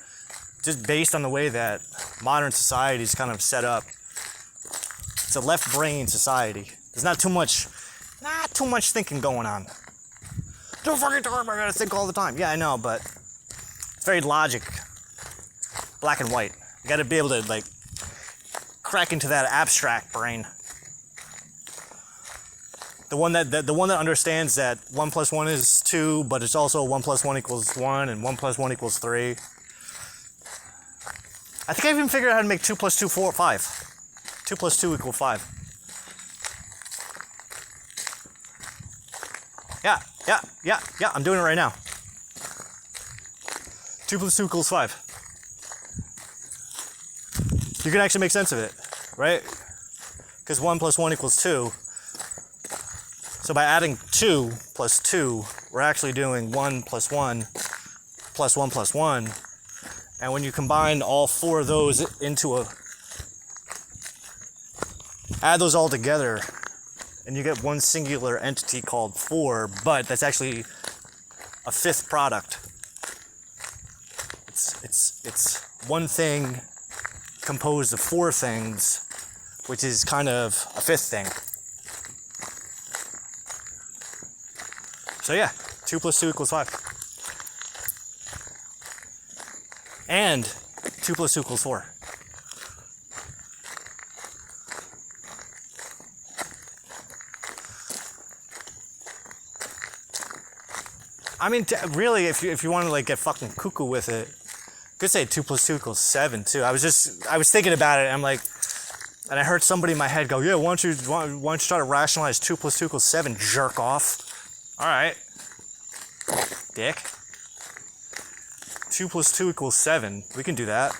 just based on the way that modern society is kind of set up, it's a left brain society. There's not too much thinking going on. Don't fucking talk, I gotta think all the time. Yeah, I know, but it's very logic, black and white. You gotta be able to like crack into that abstract brain. The one that understands that 1 + 1 is 2, but it's also 1 plus 1 equals 1 and 1 plus 1 equals 3. I think I even figured out how to make 2 plus 2, 4, 5. 2 plus 2 equals 5. Yeah, I'm doing it right now. 2 plus 2 equals 5. You can actually make sense of it, right? Because 1 plus 1 equals 2. So by adding 2 plus 2, we're actually doing 1 plus 1 plus 1 plus 1. And when you combine all 4 of those into add those all together, and you get one singular entity called 4, but that's actually a fifth product. It's one thing composed of 4 things, which is kind of a fifth thing. So yeah, 2 plus 2 equals 5. And 2 plus 2 equals 4. I mean, really, if you want to like get fucking cuckoo with it, you could say 2 plus 2 equals 7 too. I was thinking about it. And I'm like, and I heard somebody in my head go, "Yeah, why don't you try to rationalize 2 plus 2 equals 7? Jerk off." All right, dick. 2 plus 2 equals 7. We can do that.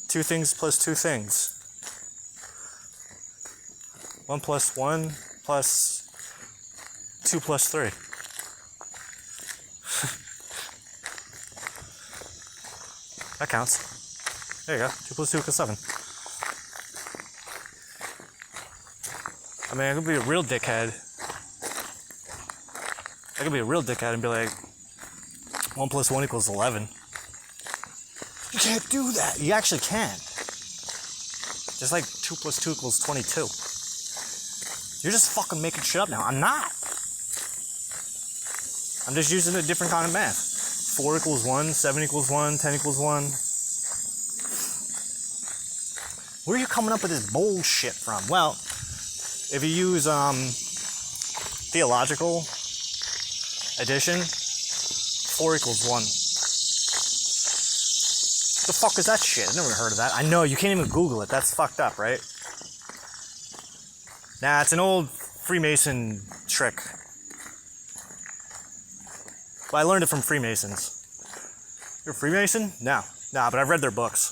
Two things plus 2 things. 1 plus 1 plus 2 plus 3. That counts. There you go. 2 plus 2 equals 7. I mean, I could be a real dickhead. I could be a real dickhead and be like, 1 plus 1 equals 11. You can't do that. You actually can. Just like 2 plus 2 equals 22. You're just fucking making shit up now. I'm not. I'm just using a different kind of math. 4 equals 1, 7 equals 1, 10 equals 1. Where are you coming up with this bullshit from? Well, if you use theological addition, 4 equals 1. The fuck is that shit? I never heard of that. I know, you can't even Google it. That's fucked up, right? Nah, it's an old Freemason trick. But I learned it from Freemasons. You're a Freemason? No, but I've read their books.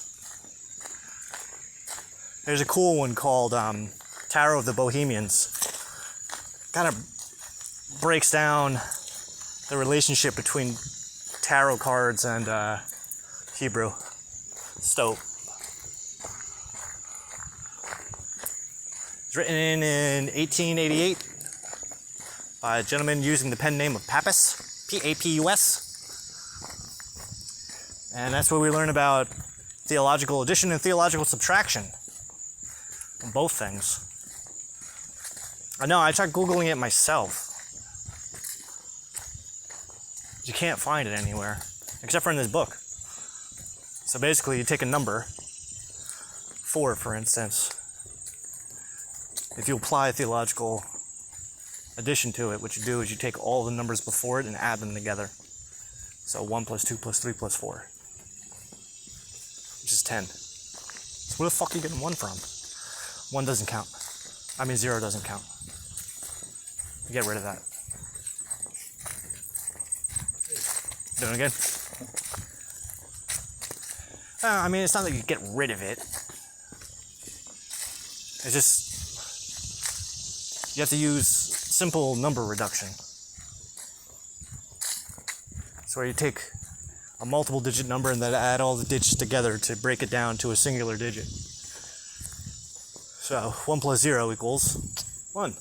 There's a cool one called Tarot of the Bohemians. Kind of breaks down the relationship between tarot cards and Hebrew. Stoic. It's written in 1888 by a gentleman using the pen name of Papus, P-A-P-U-S. And that's where we learn about theological addition and theological subtraction. Both things. I know, I tried Googling it myself. You can't find it anywhere, except for in this book. So basically, you take a number, 4 for instance. If you apply theological addition to it, what you do is you take all the numbers before it and add them together. So 1 plus 2 plus 3 plus 4, which is 10. So where the fuck are you getting 1 from? 1 doesn't count. I mean, 0 doesn't count. You get rid of that. Doing it again? I mean, it's not that you get rid of it. It's just, you have to use simple number reduction. So where you take a multiple digit number and then add all the digits together to break it down to a singular digit. So 1 plus 0 equals 1.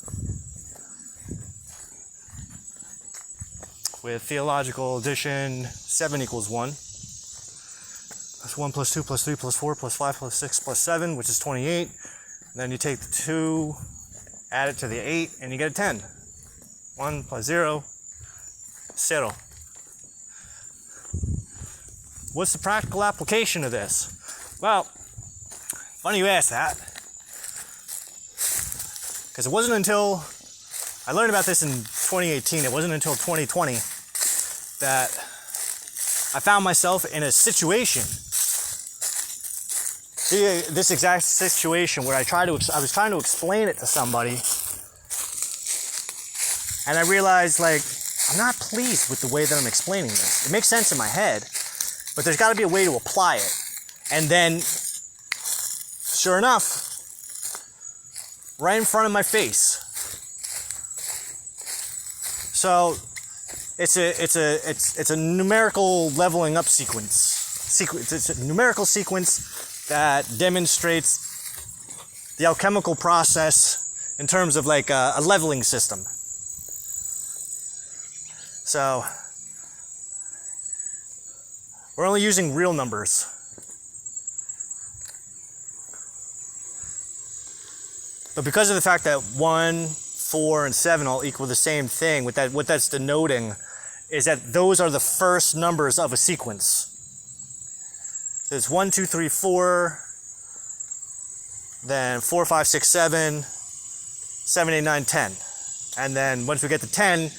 With theological addition, 7 equals 1. That's 1 plus 2 plus 3 plus 4 plus 5 plus 6 plus 7, which is 28. And then you take the 2, add it to the 8, and you get a 10. 1 plus 0, 0. What's the practical application of this? Well, funny you ask that. Because it wasn't until I learned about this in 2018, it wasn't until 2020 that I found myself in a situation, this exact situation where I was trying to explain it to somebody, and I realized, like, I'm not pleased with the way that I'm explaining this. It makes sense in my head, but there's got to be a way to apply it. And then, sure enough, right in front of my face. So it's a numerical leveling up sequence. It's a numerical sequence that demonstrates the alchemical process in terms of like a leveling system. So we're only using real numbers. But because of the fact that 1, 4, and 7 all equal the same thing, what that's denoting is that those are the first numbers of a sequence. So it's 1, 2, 3, 4, then 4, 5, 6, 7, 7, 8, 9, 10. And then once we get to 10,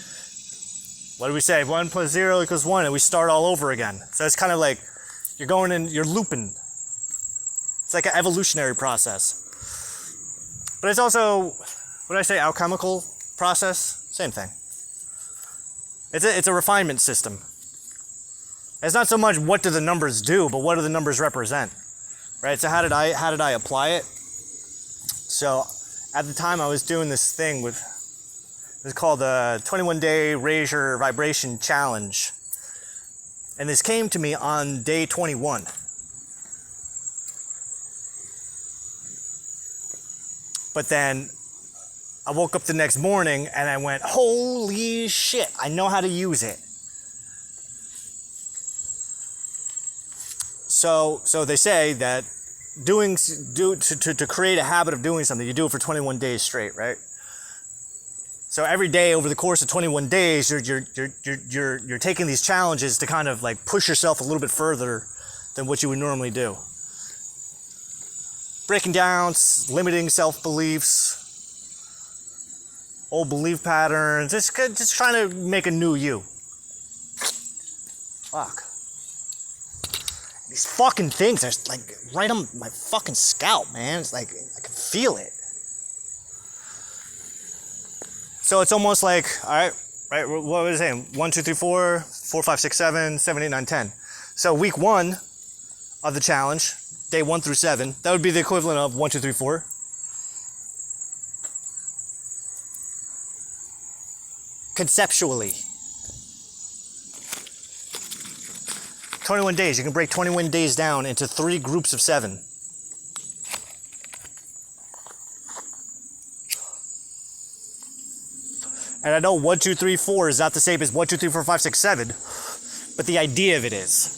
what do we say? 1 plus 0 equals 1, and we start all over again. So it's kind of like you're going in, you're looping. It's like an evolutionary process. But it's also, what did I say, alchemical process? Same thing. It's a refinement system. It's not so much what do the numbers do, but what do the numbers represent, right? So how did I apply it? So at the time I was doing this thing with, it was called the 21-Day Raise Your Vibration Challenge. And this came to me on day 21. But then I woke up the next morning and I went, holy shit, I know how to use it. So they say that to create a habit of doing something, you do it for 21 days straight, right? So every day over the course of 21 days, you're taking these challenges to kind of like push yourself a little bit further than what you would normally do. Breaking down limiting self-beliefs, old belief patterns, just trying to make a new you. Fuck. These fucking things are like right on my fucking scalp, man. It's like I can feel it. So it's almost like, all right, what was I saying? 1, 2, 3, 4, 4, 5, 6, 7, 7, 8, 9, 10. So week 1 of the challenge, day 1 through 7, that would be the equivalent of 1, 2, 3, 4. Conceptually. 21 days. You can break 21 days down into 3 groups of 7. And I know 1, 2, 3, 4 is not the same as 1, 2, 3, 4, 5, 6, 7, but the idea of it is.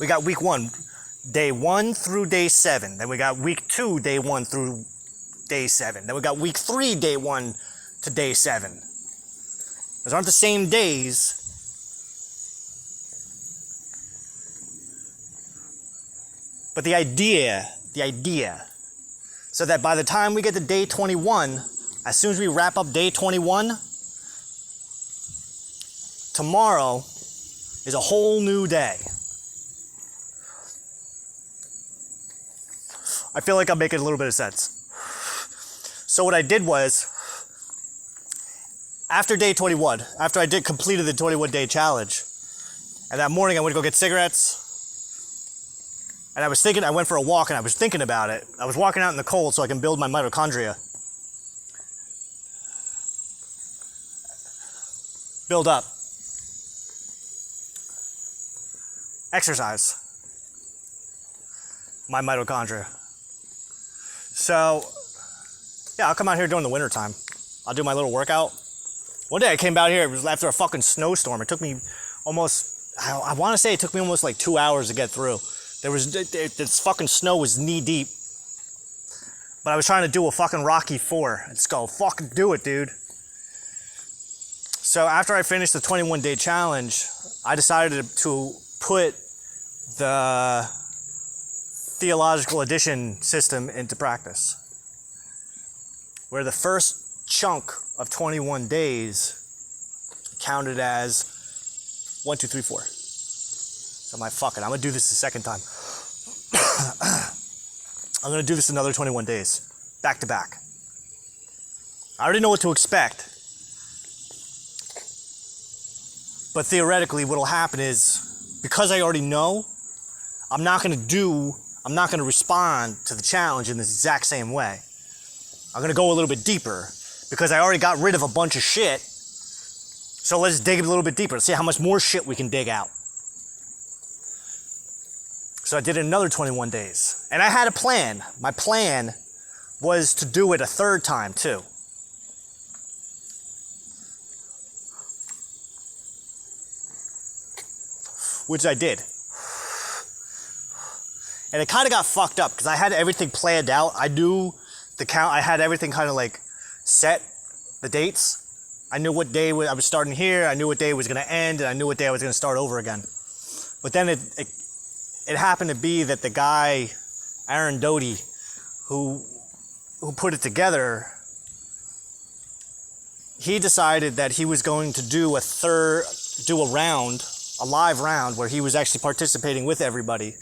We got week 1, day 1 through day 7. Then we got week 2, day 1 through day 7. Then we got week 3, day 1 to day 7. Those aren't the same days. But the idea, so that by the time we get to day 21, as soon as we wrap up day 21, tomorrow is a whole new day. I feel like I'm making a little bit of sense. So what I did was, after day 21, after I completed the 21-day challenge, and that morning I went to go get cigarettes, and I went for a walk and I was thinking about it. I was walking out in the cold so I can build my mitochondria. Build up. Exercise. My mitochondria. So, yeah, I'll come out here during the winter time. I'll do my little workout. One day I came out here, it was after a fucking snowstorm. It took me almost, I want to say it took me almost like 2 hours to get through. This fucking snow was knee deep. But I was trying to do a fucking Rocky 4. Let's go, fucking do it, dude. So after I finished the 21-day challenge, I decided to put the theological addition system into practice. where the first chunk of 21 days counted as 1, 2, 3, 4. So I'm like, fuck it, I'm gonna do this the second time. I'm gonna do this another 21 days, back to back. I already know what to expect. But theoretically, what'll happen is, because I already know, I'm not gonna respond to the challenge in this exact same way. I'm gonna go a little bit deeper, because I already got rid of a bunch of shit. So let's dig a little bit deeper, see how much more shit we can dig out. So I did it another 21 days. And I had a plan. My plan was to do it a third time too. Which I did. And it kind of got fucked up because I had everything planned out. I knew the count, I had everything kind of like set, the dates. I knew what day I was starting here, I knew what day it was going to end, and I knew what day I was going to start over again. But then it happened to be that the guy, Aaron Doty, who put it together, he decided that he was going to do a round, a live round, where he was actually participating with everybody.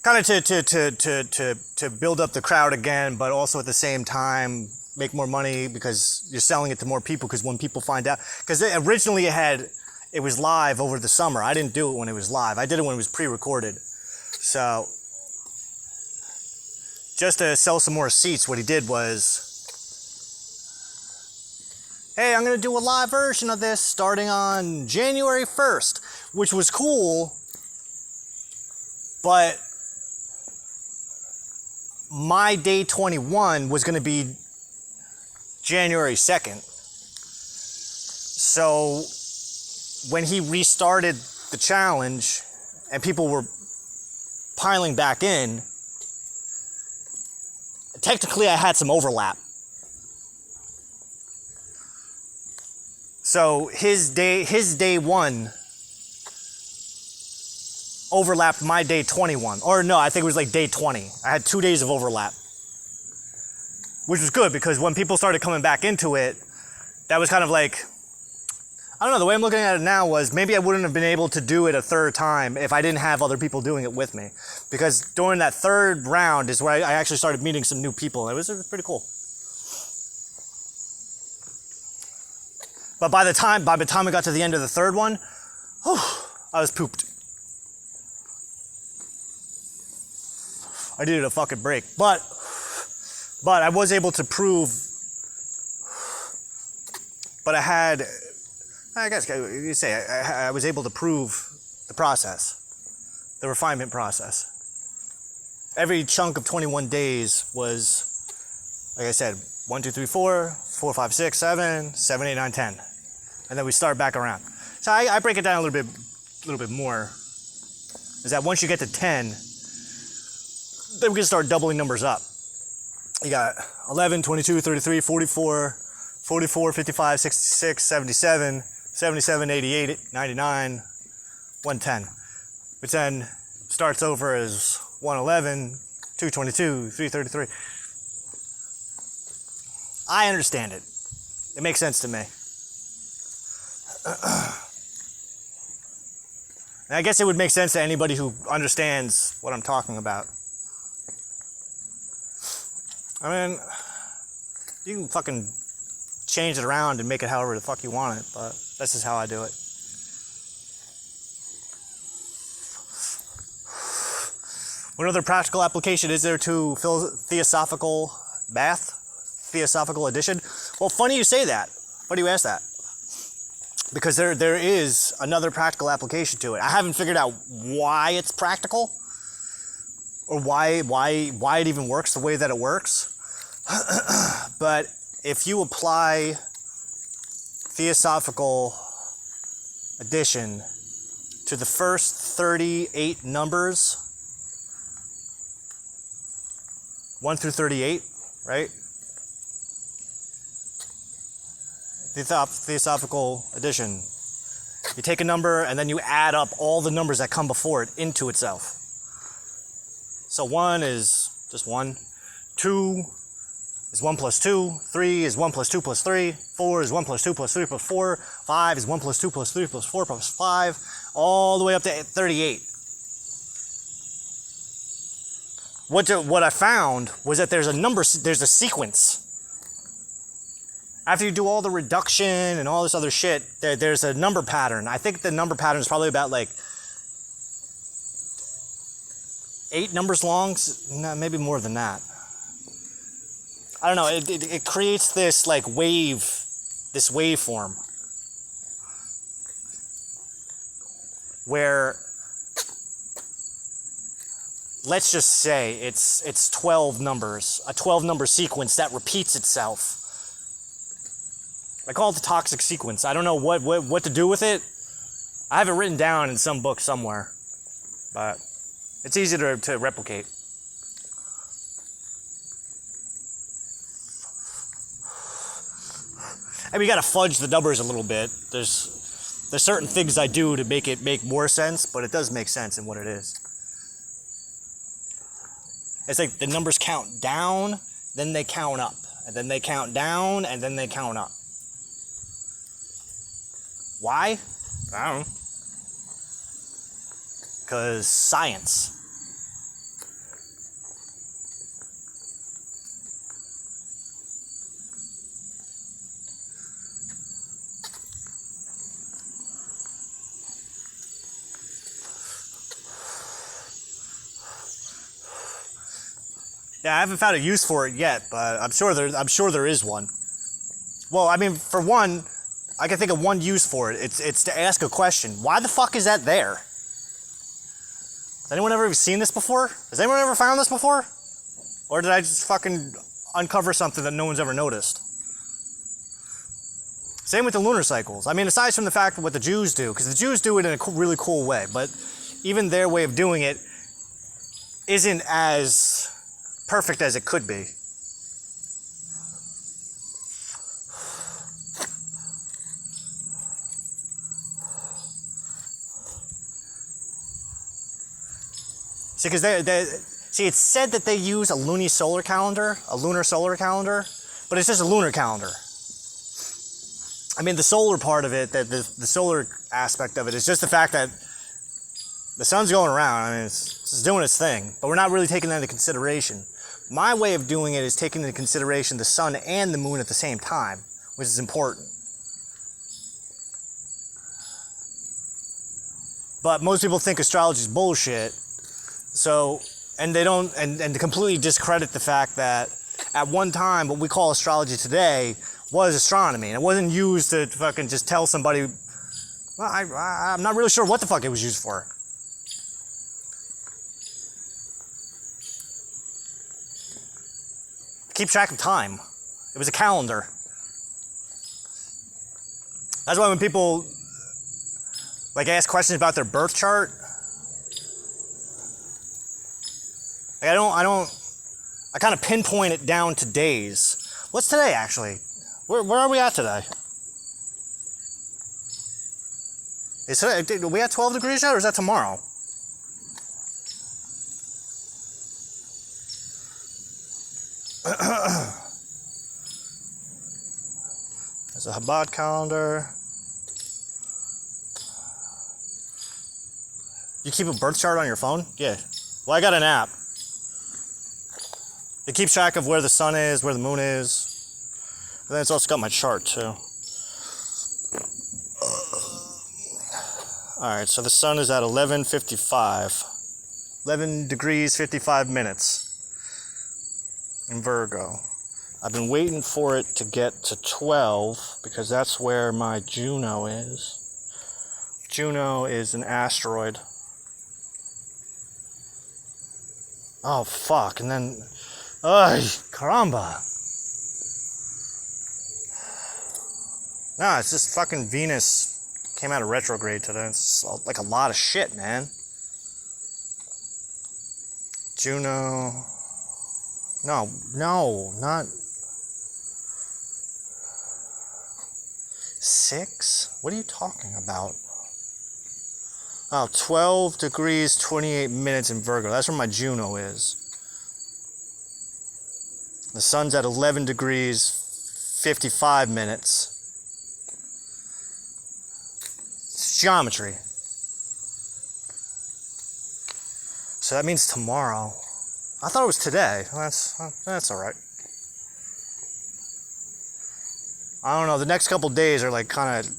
Kind of to build up the crowd again, but also at the same time make more money because you're selling it to more people. Because when people find out, because originally it was live over the summer. I didn't do it when it was live. I did it when it was pre-recorded. So just to sell some more seats, what he did was, hey, I'm gonna do a live version of this starting on January 1st, which was cool, but my day 21 was going to be January 2nd. So when he restarted the challenge and people were piling back in, technically I had some overlap. So his day 1 overlapped my day 21. Or no, I think it was like day 20. I had 2 days of overlap. Which was good because when people started coming back into it, that was kind of like, I don't know, the way I'm looking at it now was maybe I wouldn't have been able to do it a third time if I didn't have other people doing it with me. Because during that third round is where I actually started meeting some new people. It was pretty cool. But by the time we got to the end of the third one, I was pooped. I needed a fucking break. But I was able to prove, I guess you say, I was able to prove the process, the refinement process. Every chunk of 21 days was, like I said, 1, 2, 3, 4, 4, 5, 6, 7, 7, 8, 9, 10. And then we start back around. So I break it down a little bit more. Is that once you get to 10, then we can start doubling numbers up. You got 11, 22, 33, 44, 44, 55, 66, 77, 77, 88, 99, 110. Which then starts over as 111, 222, 333. I understand it. It makes sense to me. And I guess it would make sense to anybody who understands what I'm talking about. I mean, you can fucking change it around and make it however the fuck you want it, but this is how I do it. What other practical application is there to Theosophical Math? Theosophical Addition? Well, funny you say that. Funny you ask that. Because there is another practical application to it. I haven't figured out why it's practical or why it even works the way that it works. But if you apply Theosophical Addition to the first 38 numbers, 1 through 38, right? Theosophical Addition. You take a number and then you add up all the numbers that come before it into itself. So 1 is Just 1. 2 is 1 plus 2. 3 is 1 plus 2 plus 3. 4 is 1 plus 2 plus 3 plus 4. 5 is 1 plus 2 plus 3 plus 4 plus 5. All the way up to 38. What I found was that there's a sequence. After you do all the reduction and all this other shit, there's a number pattern. I think the number pattern is probably about like 8 numbers long, no, maybe more than that. I don't know, it creates this like this waveform where, let's just say it's 12 numbers, a 12 number sequence that repeats itself. I call it the toxic sequence. I don't know what to do with it. I have it written down in some book somewhere, but it's easy to replicate. And we gotta fudge the numbers a little bit. There's certain things I do to make it make more sense, but it does make sense in what it is. It's like the numbers count down, then they count up, and then they count down, and then they count up. Why? I don't know. Because science. Yeah, I haven't found a use for it yet, but I'm sure there is one. Well, I mean, for one, I can think of one use for it. It's to ask a question. Why the fuck is that there? Has anyone ever seen this before? Has anyone ever found this before? Or did I just fucking uncover something that no one's ever noticed? Same with the lunar cycles. I mean, aside from the fact of what the Jews do, because the Jews do it in a really cool way, but even their way of doing it isn't as perfect as it could be. See, because it's said that they use a lunar solar calendar, but it's just a lunar calendar. I mean, the solar part of it, the solar aspect of it, is just the fact that the sun's going around. I mean, it's doing its thing, but we're not really taking that into consideration. My way of doing it is taking into consideration the sun and the moon at the same time, which is important. But most people think astrology is bullshit. So, and they don't, and to completely discredit the fact that at one time, what we call astrology today was astronomy. And it wasn't used to fucking just tell somebody, well, I'm not really sure what the fuck it was used for. Keep track of time. It was a calendar. That's why when people like ask questions about their birth chart, like I kind of pinpoint it down to days. What's today actually? Where are we at today? Are we at 12 degrees yet, or is that tomorrow? There's a Chabad calendar. You keep a birth chart on your phone? Yeah. Well, I got an app. It keeps track of where the sun is, where the moon is. And then it's also got my chart too. Alright, so the sun is at 11:55. 11 degrees 55 minutes. In Virgo. I've been waiting for it to get to 12 because that's where my Juno is. Juno is an asteroid. Oh fuck, and then ay, caramba. Nah, it's just fucking Venus came out of retrograde today. It's like a lot of shit, man. Juno. No, not 6? What are you talking about? Oh, 12 degrees, 28 minutes in Virgo. That's where my Juno is. The sun's at 11 degrees, 55 minutes. It's geometry. So that means tomorrow. I thought it was today. That's all right. I don't know. The next couple days are like kind of.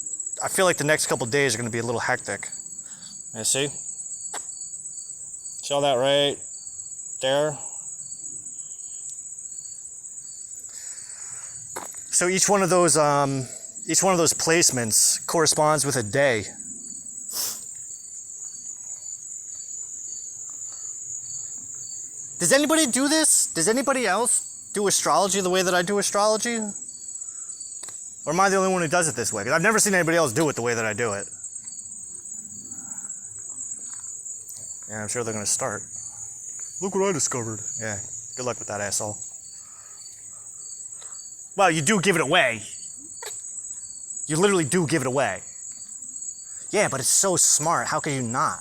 I feel like the next couple days are going to be a little hectic. You see? See all that right there? So each one of those placements corresponds with a day. Does anybody do this? Does anybody else do astrology the way that I do astrology? Or am I the only one who does it this way? Because I've never seen anybody else do it the way that I do it. Yeah, I'm sure they're going to start. Look what I discovered. Yeah, good luck with that, asshole. Well, you do give it away. You literally do give it away. Yeah, but it's so smart. How could you not?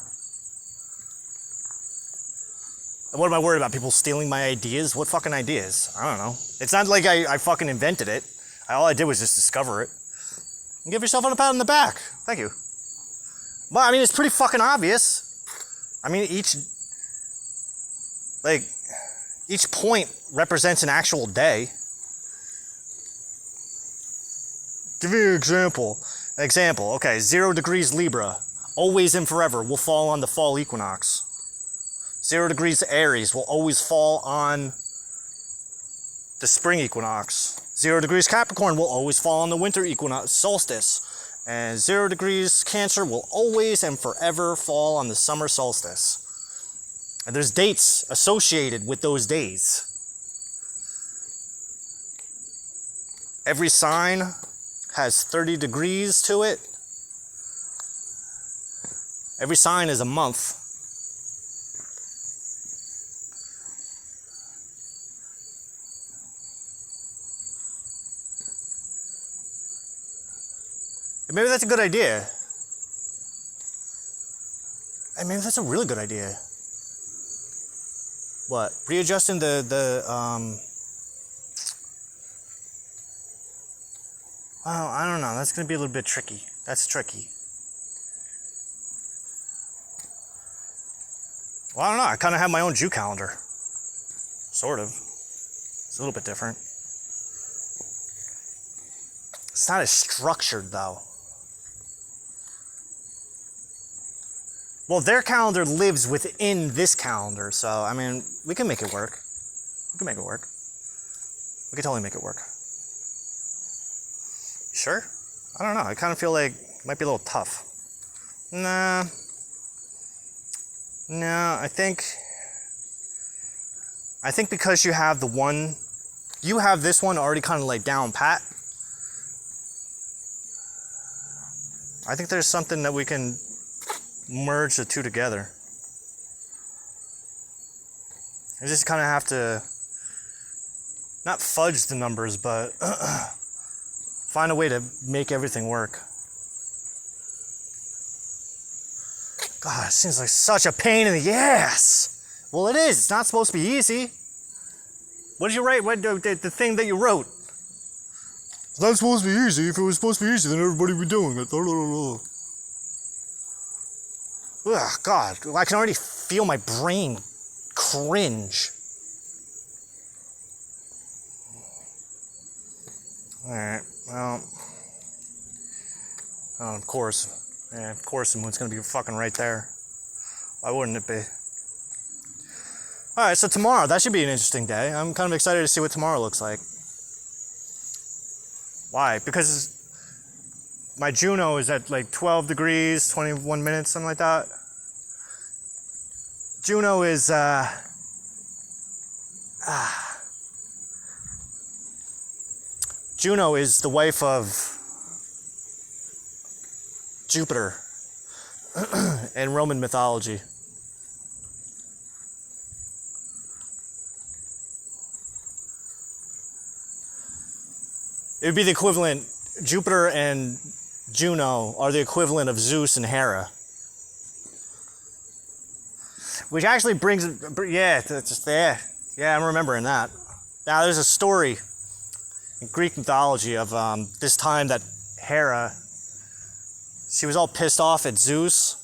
What am I worried about? People stealing my ideas? What fucking ideas? I don't know. It's not like I fucking invented it. All I did was just discover it. And give yourself a pat on the back. Thank you. Well, I mean, it's pretty fucking obvious. I mean, each point represents an actual day. Give you an example. Okay, 0 degrees Libra, always and forever, will fall on the fall equinox. 0 degrees Aries will always fall on the spring equinox. 0 degrees Capricorn will always fall on the winter equinox solstice. And 0 degrees Cancer will always and forever fall on the summer solstice. And there's dates associated with those days. Every sign has 30 degrees to it. Every sign is a month. Maybe that's a good idea. And maybe that's a really good idea. What? Readjusting well, I don't know. That's going to be a little bit tricky. That's tricky. Well, I don't know. I kind of have my own Jew calendar. Sort of. It's a little bit different. It's not as structured, though. Well, their calendar lives within this calendar, so, I mean, we can make it work. We can make it work. We can totally make it work. Sure? I don't know. I kind of feel like it might be a little tough. Nah. No, I think because you have this one already kind of like down pat. I think there's something that we can merge the two together. I just kind of have to not fudge the numbers, but find a way to make everything work. God, it seems like such a pain in the ass. Well, it is. It's not supposed to be easy. What did you write? What the thing that you wrote? It's not supposed to be easy. If it was supposed to be easy, then everybody would be doing it. Ugh, God, I can already feel my brain cringe. Alright, well, of course. Yeah, of course the moon's gonna be fucking right there. Why wouldn't it be? Alright, so tomorrow, that should be an interesting day. I'm kind of excited to see what tomorrow looks like. Why? Because my Juno is at like 12 degrees, 21 minutes, something like that. Juno is, Juno is the wife of Jupiter in Roman mythology. It would be the equivalent, Jupiter and Juno are the equivalent of Zeus and Hera. Which actually brings, yeah, I'm remembering that. Now, there's a story in Greek mythology of this time that Hera, she was all pissed off at Zeus.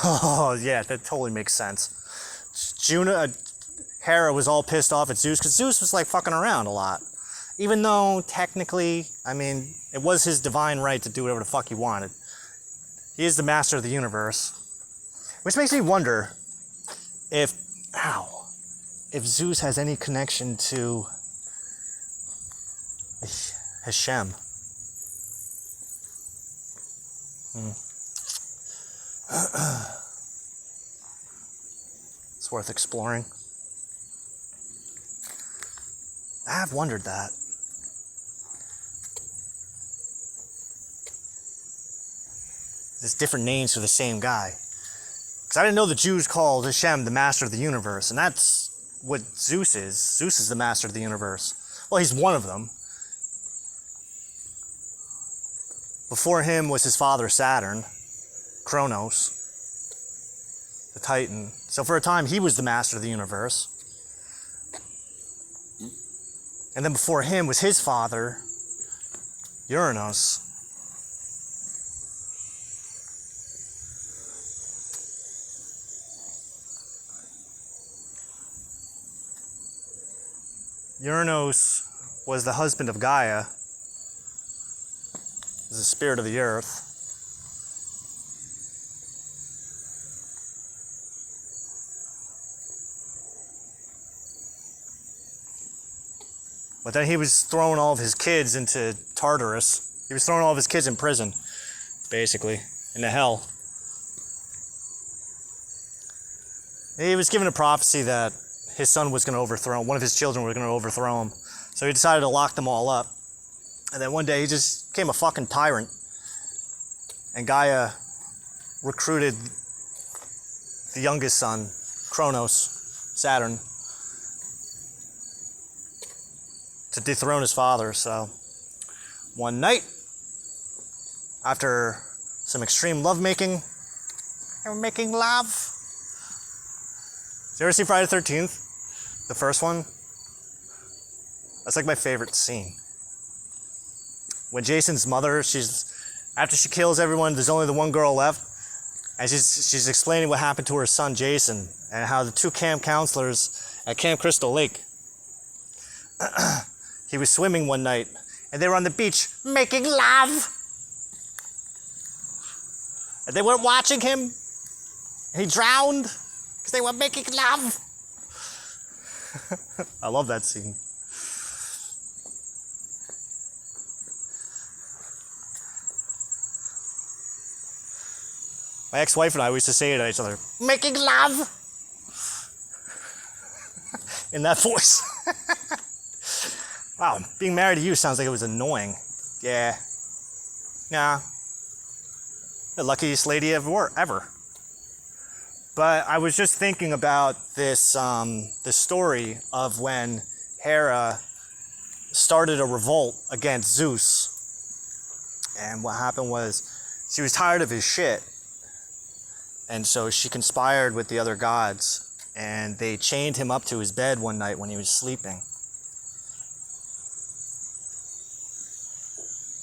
Oh, yeah, that totally makes sense. Hera was all pissed off at Zeus because Zeus was like fucking around a lot. Even though technically, I mean, it was his divine right to do whatever the fuck he wanted. He is the master of the universe. Which makes me wonder if Zeus has any connection to Hashem. It's worth exploring. I have wondered that. There's different names for the same guy. Because I didn't know the Jews called Hashem the master of the universe, and that's what Zeus is. Zeus is the master of the universe. Well, he's one of them. Before him was his father Saturn, Kronos, the Titan. So for a time, he was the master of the universe. And then before him was his father, Uranus. Uranus was the husband of Gaia, was the spirit of the earth. But then he was throwing all of his kids into Tartarus. He was throwing all of his kids in prison, basically, into hell. He was given a prophecy that his son was going to overthrow him. One of his children were going to overthrow him. So he decided to lock them all up. And then one day he just became a fucking tyrant. And Gaia recruited the youngest son, Kronos, Saturn, to dethrone his father. So one night, after some extreme lovemaking, they were making love. Did you ever see Friday the 13th? The first one? That's like my favorite scene. When Jason's mother, after she kills everyone, there's only the one girl left, and she's explaining what happened to her son Jason, and how the two camp counselors at Camp Crystal Lake, he was swimming one night, and they were on the beach making love. And they weren't watching him, and he drowned because they were making love. I love that scene. My ex-wife and I used to say it to each other, making love, in that voice. Wow, being married to you sounds like it was annoying. Yeah. Nah. The luckiest lady ever. But I was just thinking about this, the story of when Hera started a revolt against Zeus. And what happened was, she was tired of his shit. And so she conspired with the other gods, and they chained him up to his bed one night when he was sleeping.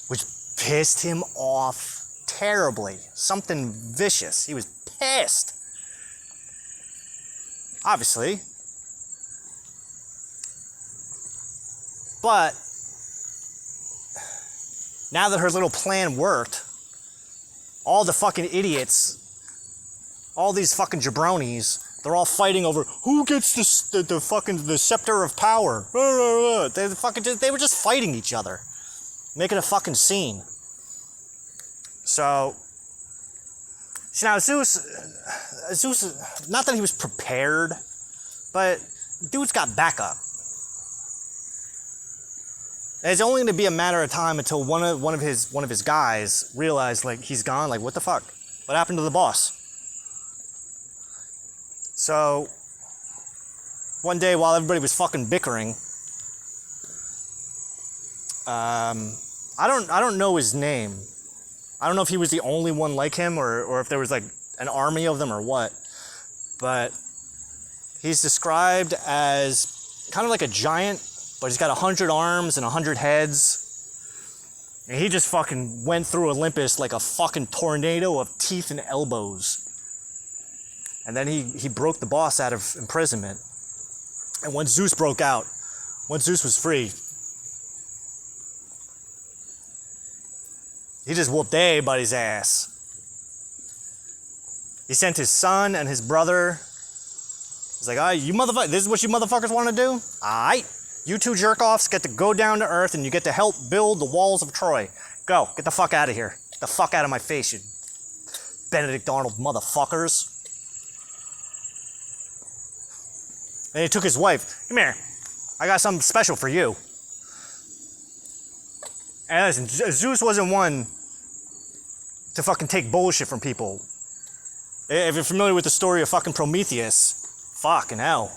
Which pissed him off terribly. Something vicious. He was pissed. Obviously. But now that her little plan worked, all the fucking idiots, all these fucking jabronis, they're all fighting over who gets the fucking the scepter of power. They were just fighting each other, making a fucking scene. So now Zeus, not that he was prepared, but dude's got backup. And it's only going to be a matter of time until one of his guys realized, like, he's gone. Like, what the fuck? What happened to the boss? So one day while everybody was fucking bickering, I don't know his name. I don't know if he was the only one like him or if there was like an army of them or what. But he's described as kind of like a giant but he's got 100 arms and 100 heads. And he just fucking went through Olympus like a fucking tornado of teeth and elbows. And then he broke the boss out of imprisonment. And when Zeus broke out, when Zeus was free, he just whooped everybody's ass. He sent his son and his brother. He's like, all right, you motherfuckers, this is what you motherfuckers want to do? All right, you two jerk-offs get to go down to Earth and you get to help build the walls of Troy. Go, get the fuck out of here. Get the fuck out of my face, you Benedict Arnold motherfuckers. And he took his wife. Come here. I got something special for you. And listen, Zeus wasn't one to fucking take bullshit from people. If you're familiar with the story of fucking Prometheus, fucking hell.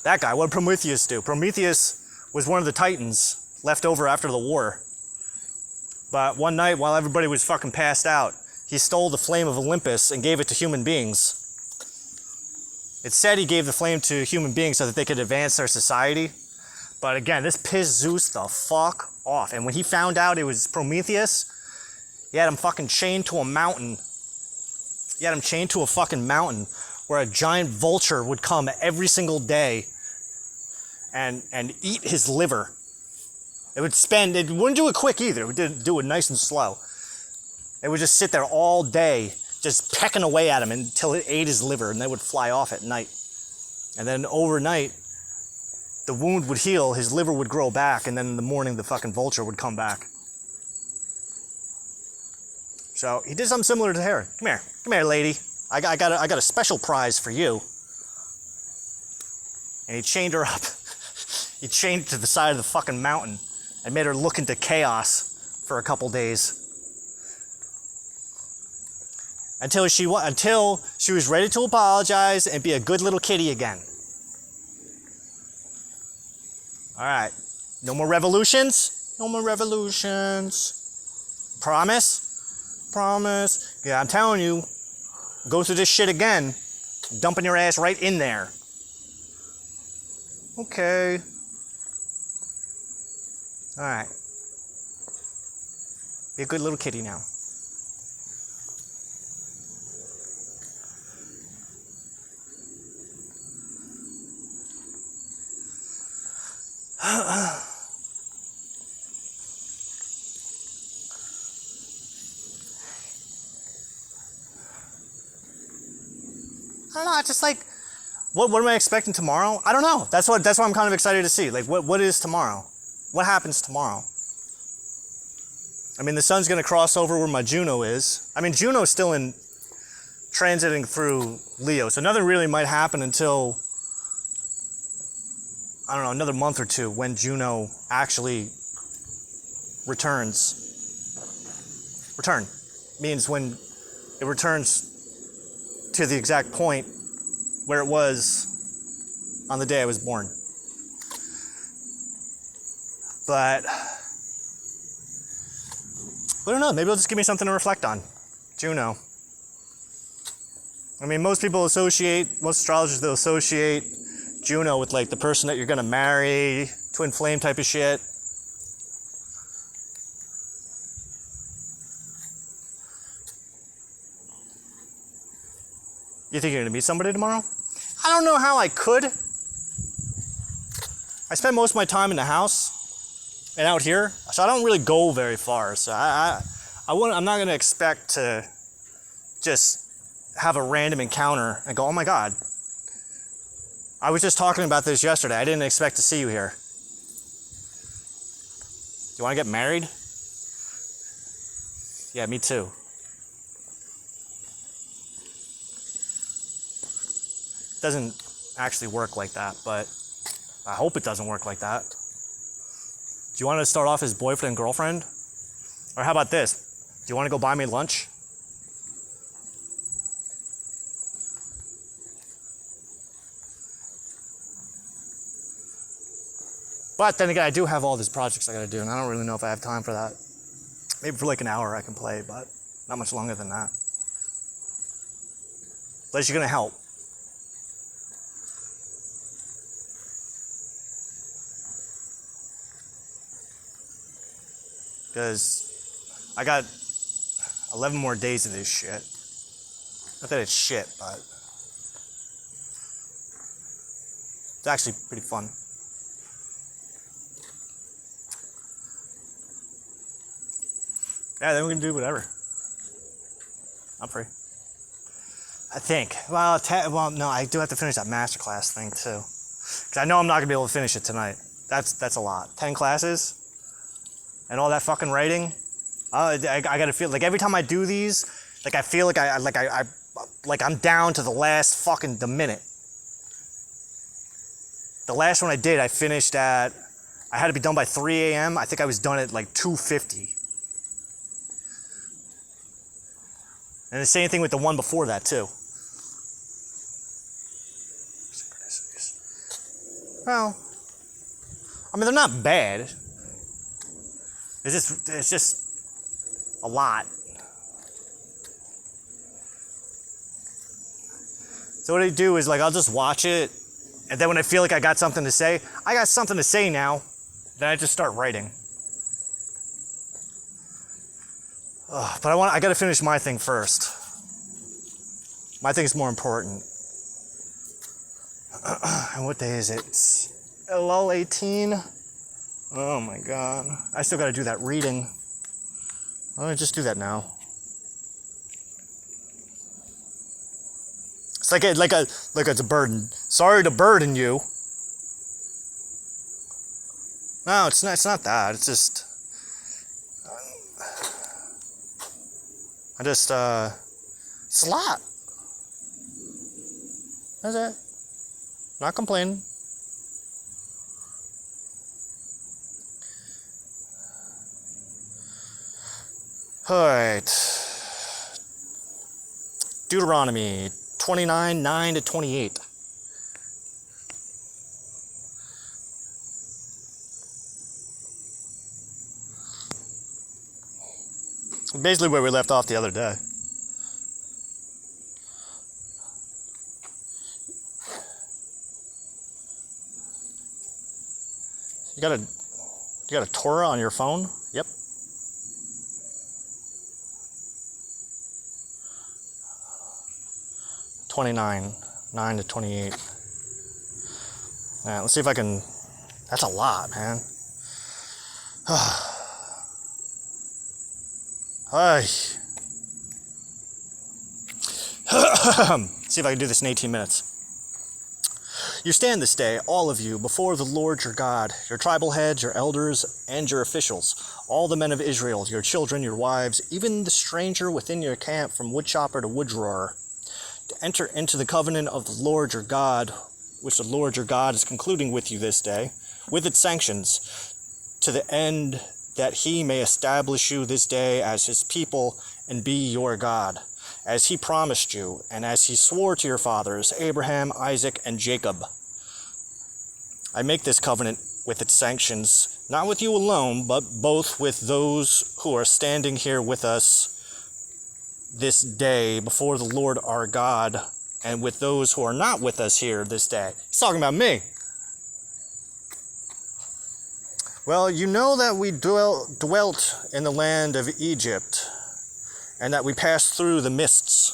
That guy, what did Prometheus do? Prometheus was one of the Titans left over after the war. But one night, while everybody was fucking passed out, he stole the flame of Olympus and gave it to human beings. It said he gave the flame to human beings so that they could advance their society. But again, this pissed Zeus the fuck off. And when he found out it was Prometheus, he had him fucking chained to a mountain. He had him chained to a fucking mountain where a giant vulture would come every single day and eat his liver. It wouldn't do it quick either. It would do it nice and slow. It would just sit there all day, just pecking away at him until it ate his liver, and they would fly off at night. And then overnight, the wound would heal, his liver would grow back, and then in the morning, the fucking vulture would come back. So he did something similar to her. Come here, lady. I got a special prize for you. And he chained her up. He chained her to the side of the fucking mountain and made her look into chaos for a couple days. Until she was ready to apologize and be a good little kitty again. All right. No more revolutions? No more revolutions. Promise? Promise. Yeah, I'm telling you, go through this shit again, dumping your ass right in there. Okay. All right. Be a good little kitty now. I don't know, it's just like, what am I expecting tomorrow? I don't know. That's what I'm kind of excited to see. Like, what is tomorrow? What happens tomorrow? I mean, the sun's going to cross over where my Juno is. I mean, Juno's still transiting through Leo, so nothing really might happen until, I don't know, another month or two when Juno actually returns. Return means when it returns to the exact point where it was on the day I was born. But I don't know, maybe it'll just give me something to reflect on. Juno. I mean, most astrologers, they'll associate Juno with like the person that you're gonna marry, twin flame type of shit. You think you're gonna meet somebody tomorrow? I don't know how I could. I spend most of my time in the house and out here, so I don't really go very far. So I'm not gonna expect to just have a random encounter and go, oh my God. I was just talking about this yesterday. I didn't expect to see you here. You wanna get married? Yeah, me too. Doesn't actually work like that, but I hope it doesn't work like that. Do you want to start off as boyfriend and girlfriend? Or how about this? Do you want to go buy me lunch? But then again, I do have all these projects I gotta do, and I don't really know if I have time for that. Maybe for like an hour I can play, but not much longer than that. At least you're gonna help. because I got 11 more days of this shit. Not that it's shit, but it's actually pretty fun. Yeah, then we can do whatever. I'm free. I think. Well, no, I do have to finish that masterclass thing too, because I know I'm not gonna be able to finish it tonight. That's a lot. 10 classes, and all that fucking writing. I gotta feel like every time I do these, like I feel like I'm down to the minute. The last one I did, I finished at. I had to be done by 3 a.m. I think I was done at like 2:50. And the same thing with the one before that too. Well, I mean, they're not bad. It's just a lot. So what I do is, like, I'll just watch it, and then when I feel like I got something to say now, then I just start writing. But I gotta finish my thing first. My thing's more important. And what day is it? It's LL 18. Oh my god. I still gotta do that reading. I'm gonna just do that now. It's like it's a burden. Sorry to burden you. No, it's not that. It's just it's a lot. That's it. Not complaining. Alright. Deuteronomy 29, 9 to 28. Basically where we left off the other day. You got a Torah on your phone? Yep. $29, 9 to 28. Alright, let's see if I can. That's a lot, man. Hi. See if I can do this in 18 minutes. You stand this day, all of you, before the Lord your God, your tribal heads, your elders, and your officials, all the men of Israel, your children, your wives, even the stranger within your camp from woodchopper to wooddrawer, to enter into the covenant of the Lord your God, which the Lord your God is concluding with you this day, with its sanctions, to the end that he may establish you this day as his people and be your God, as he promised you, and as he swore to your fathers, Abraham, Isaac, and Jacob. I make this covenant with its sanctions, not with you alone, but both with those who are standing here with us this day before the Lord our God, and with those who are not with us here this day. He's talking about me. Well, you know that we dwelt in the land of Egypt, and that we passed through the mists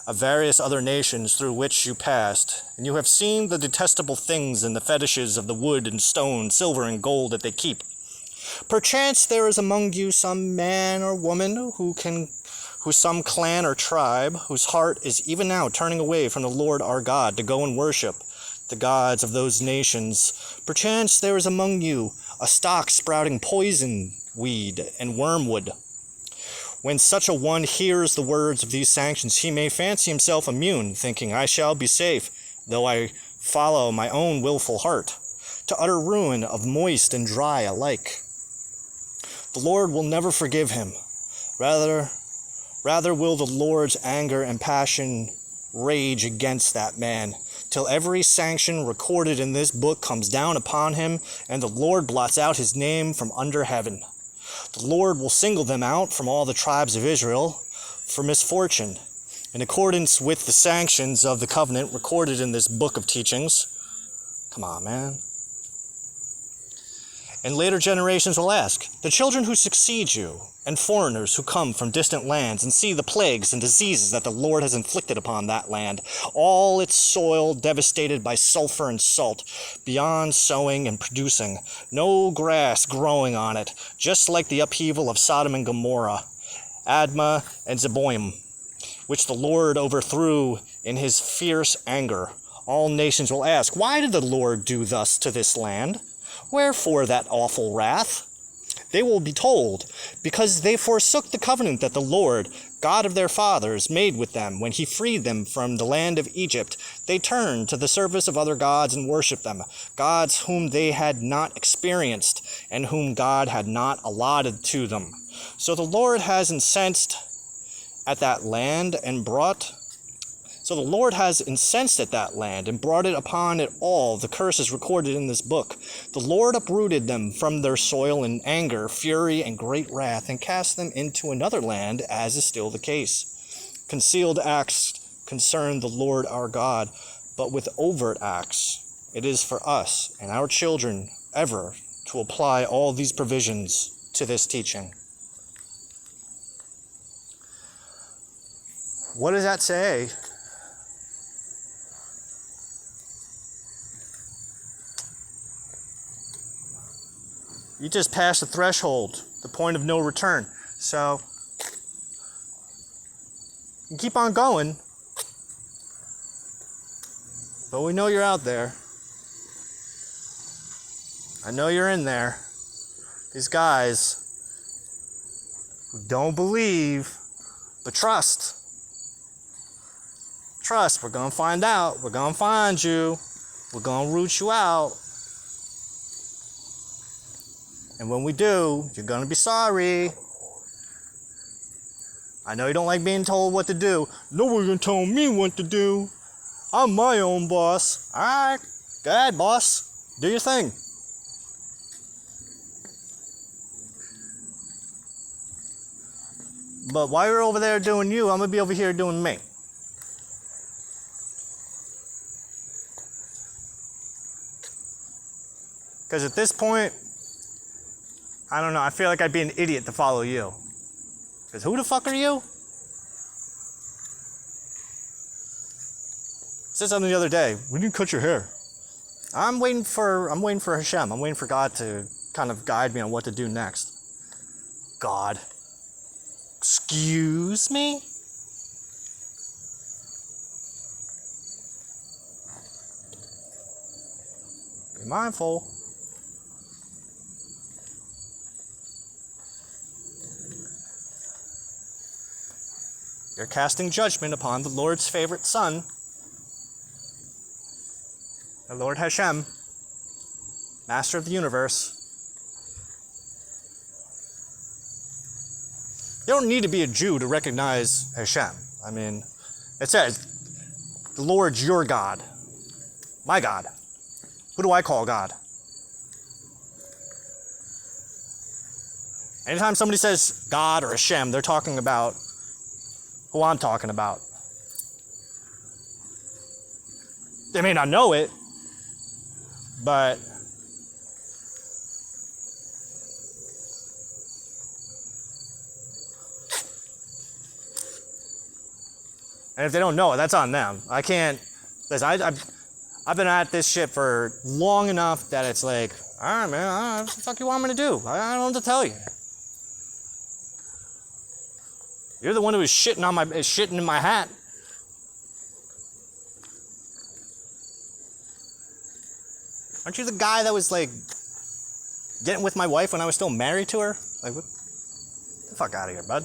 of various other nations through which you passed, and you have seen the detestable things and the fetishes of the wood and stone, silver and gold that they keep. Perchance there is among you some man or woman who some clan or tribe, whose heart is even now turning away from the Lord our God to go and worship the gods of those nations. Perchance there is among you a stock sprouting poison weed and wormwood. When such a one hears the words of these sanctions, he may fancy himself immune, thinking, I shall be safe, though I follow my own willful heart, to utter ruin of moist and dry alike. The Lord will never forgive him. Rather will the Lord's anger and passion rage against that man, till every sanction recorded in this book comes down upon him, and the Lord blots out his name from under heaven. The Lord will single them out from all the tribes of Israel for misfortune, in accordance with the sanctions of the covenant recorded in this book of teachings. Come on, man. And later generations will ask, the children who succeed you, and foreigners who come from distant lands and see the plagues and diseases that the Lord has inflicted upon that land, all its soil devastated by sulfur and salt, beyond sowing and producing, no grass growing on it, just like the upheaval of Sodom and Gomorrah, Admah and Zeboim, which the Lord overthrew in his fierce anger. All nations will ask, why did the Lord do thus to this land? Wherefore that awful wrath? They will be told, because they forsook the covenant that the Lord, God of their fathers, made with them when he freed them from the land of Egypt. They turned to the service of other gods and worshipped them, gods whom they had not experienced and whom God had not allotted to them. So the Lord has incensed at that land and brought it upon it all the curses recorded in this book. The Lord uprooted them from their soil in anger, fury, and great wrath, and cast them into another land, as is still the case. Concealed acts concern the Lord our God, but with overt acts it is for us and our children ever to apply all these provisions to this teaching. What does that say? You just passed the threshold, the point of no return. So, you keep on going, but we know you're out there. I know you're in there. These guys who don't believe, but trust. Trust, we're going to find out. We're going to find you. We're going to root you out. And when we do, you're going to be sorry. I know you don't like being told what to do. Nobody's going to tell me what to do. I'm my own boss. All right, go ahead, boss. Do your thing. But while you're over there doing you, I'm going to be over here doing me. Because at this point, I don't know, I feel like I'd be an idiot to follow you. Because who the fuck are you? I said something the other day. We didn't cut your hair. I'm waiting for Hashem. I'm waiting for God to kind of guide me on what to do next. God. Excuse me? Be mindful. You're casting judgment upon the Lord's favorite son, the Lord Hashem, Master of the universe. You don't need to be a Jew to recognize Hashem. I mean, it says, the Lord's your God, my God. Who do I call God? Anytime somebody says God or Hashem, they're talking about who I'm talking about. They may not know it, but and if they don't know it, that's on them. I can't. Listen, I've been at this shit for long enough that it's like, all right, man, what the fuck you want me to do? I don't know what to tell you. You're the one who was shitting in my hat. Aren't you the guy that was like getting with my wife when I was still married to her? Like, what? Get the fuck out of here, bud.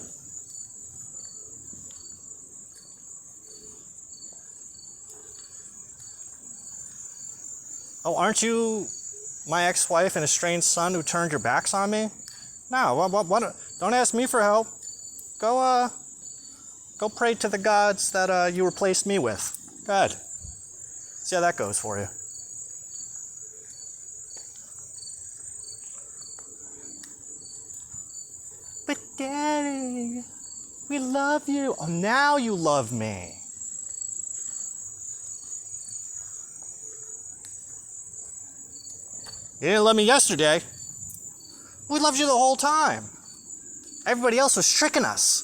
Oh, aren't you my ex-wife and estranged son who turned your backs on me? No, what, don't ask me for help. Go pray to the gods that you replaced me with. Go ahead. See how that goes for you. But Daddy, we love you. Oh, now you love me. You didn't love me yesterday. We loved you the whole time. Everybody else was tricking us.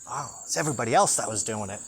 Oh, it's everybody else that was doing it.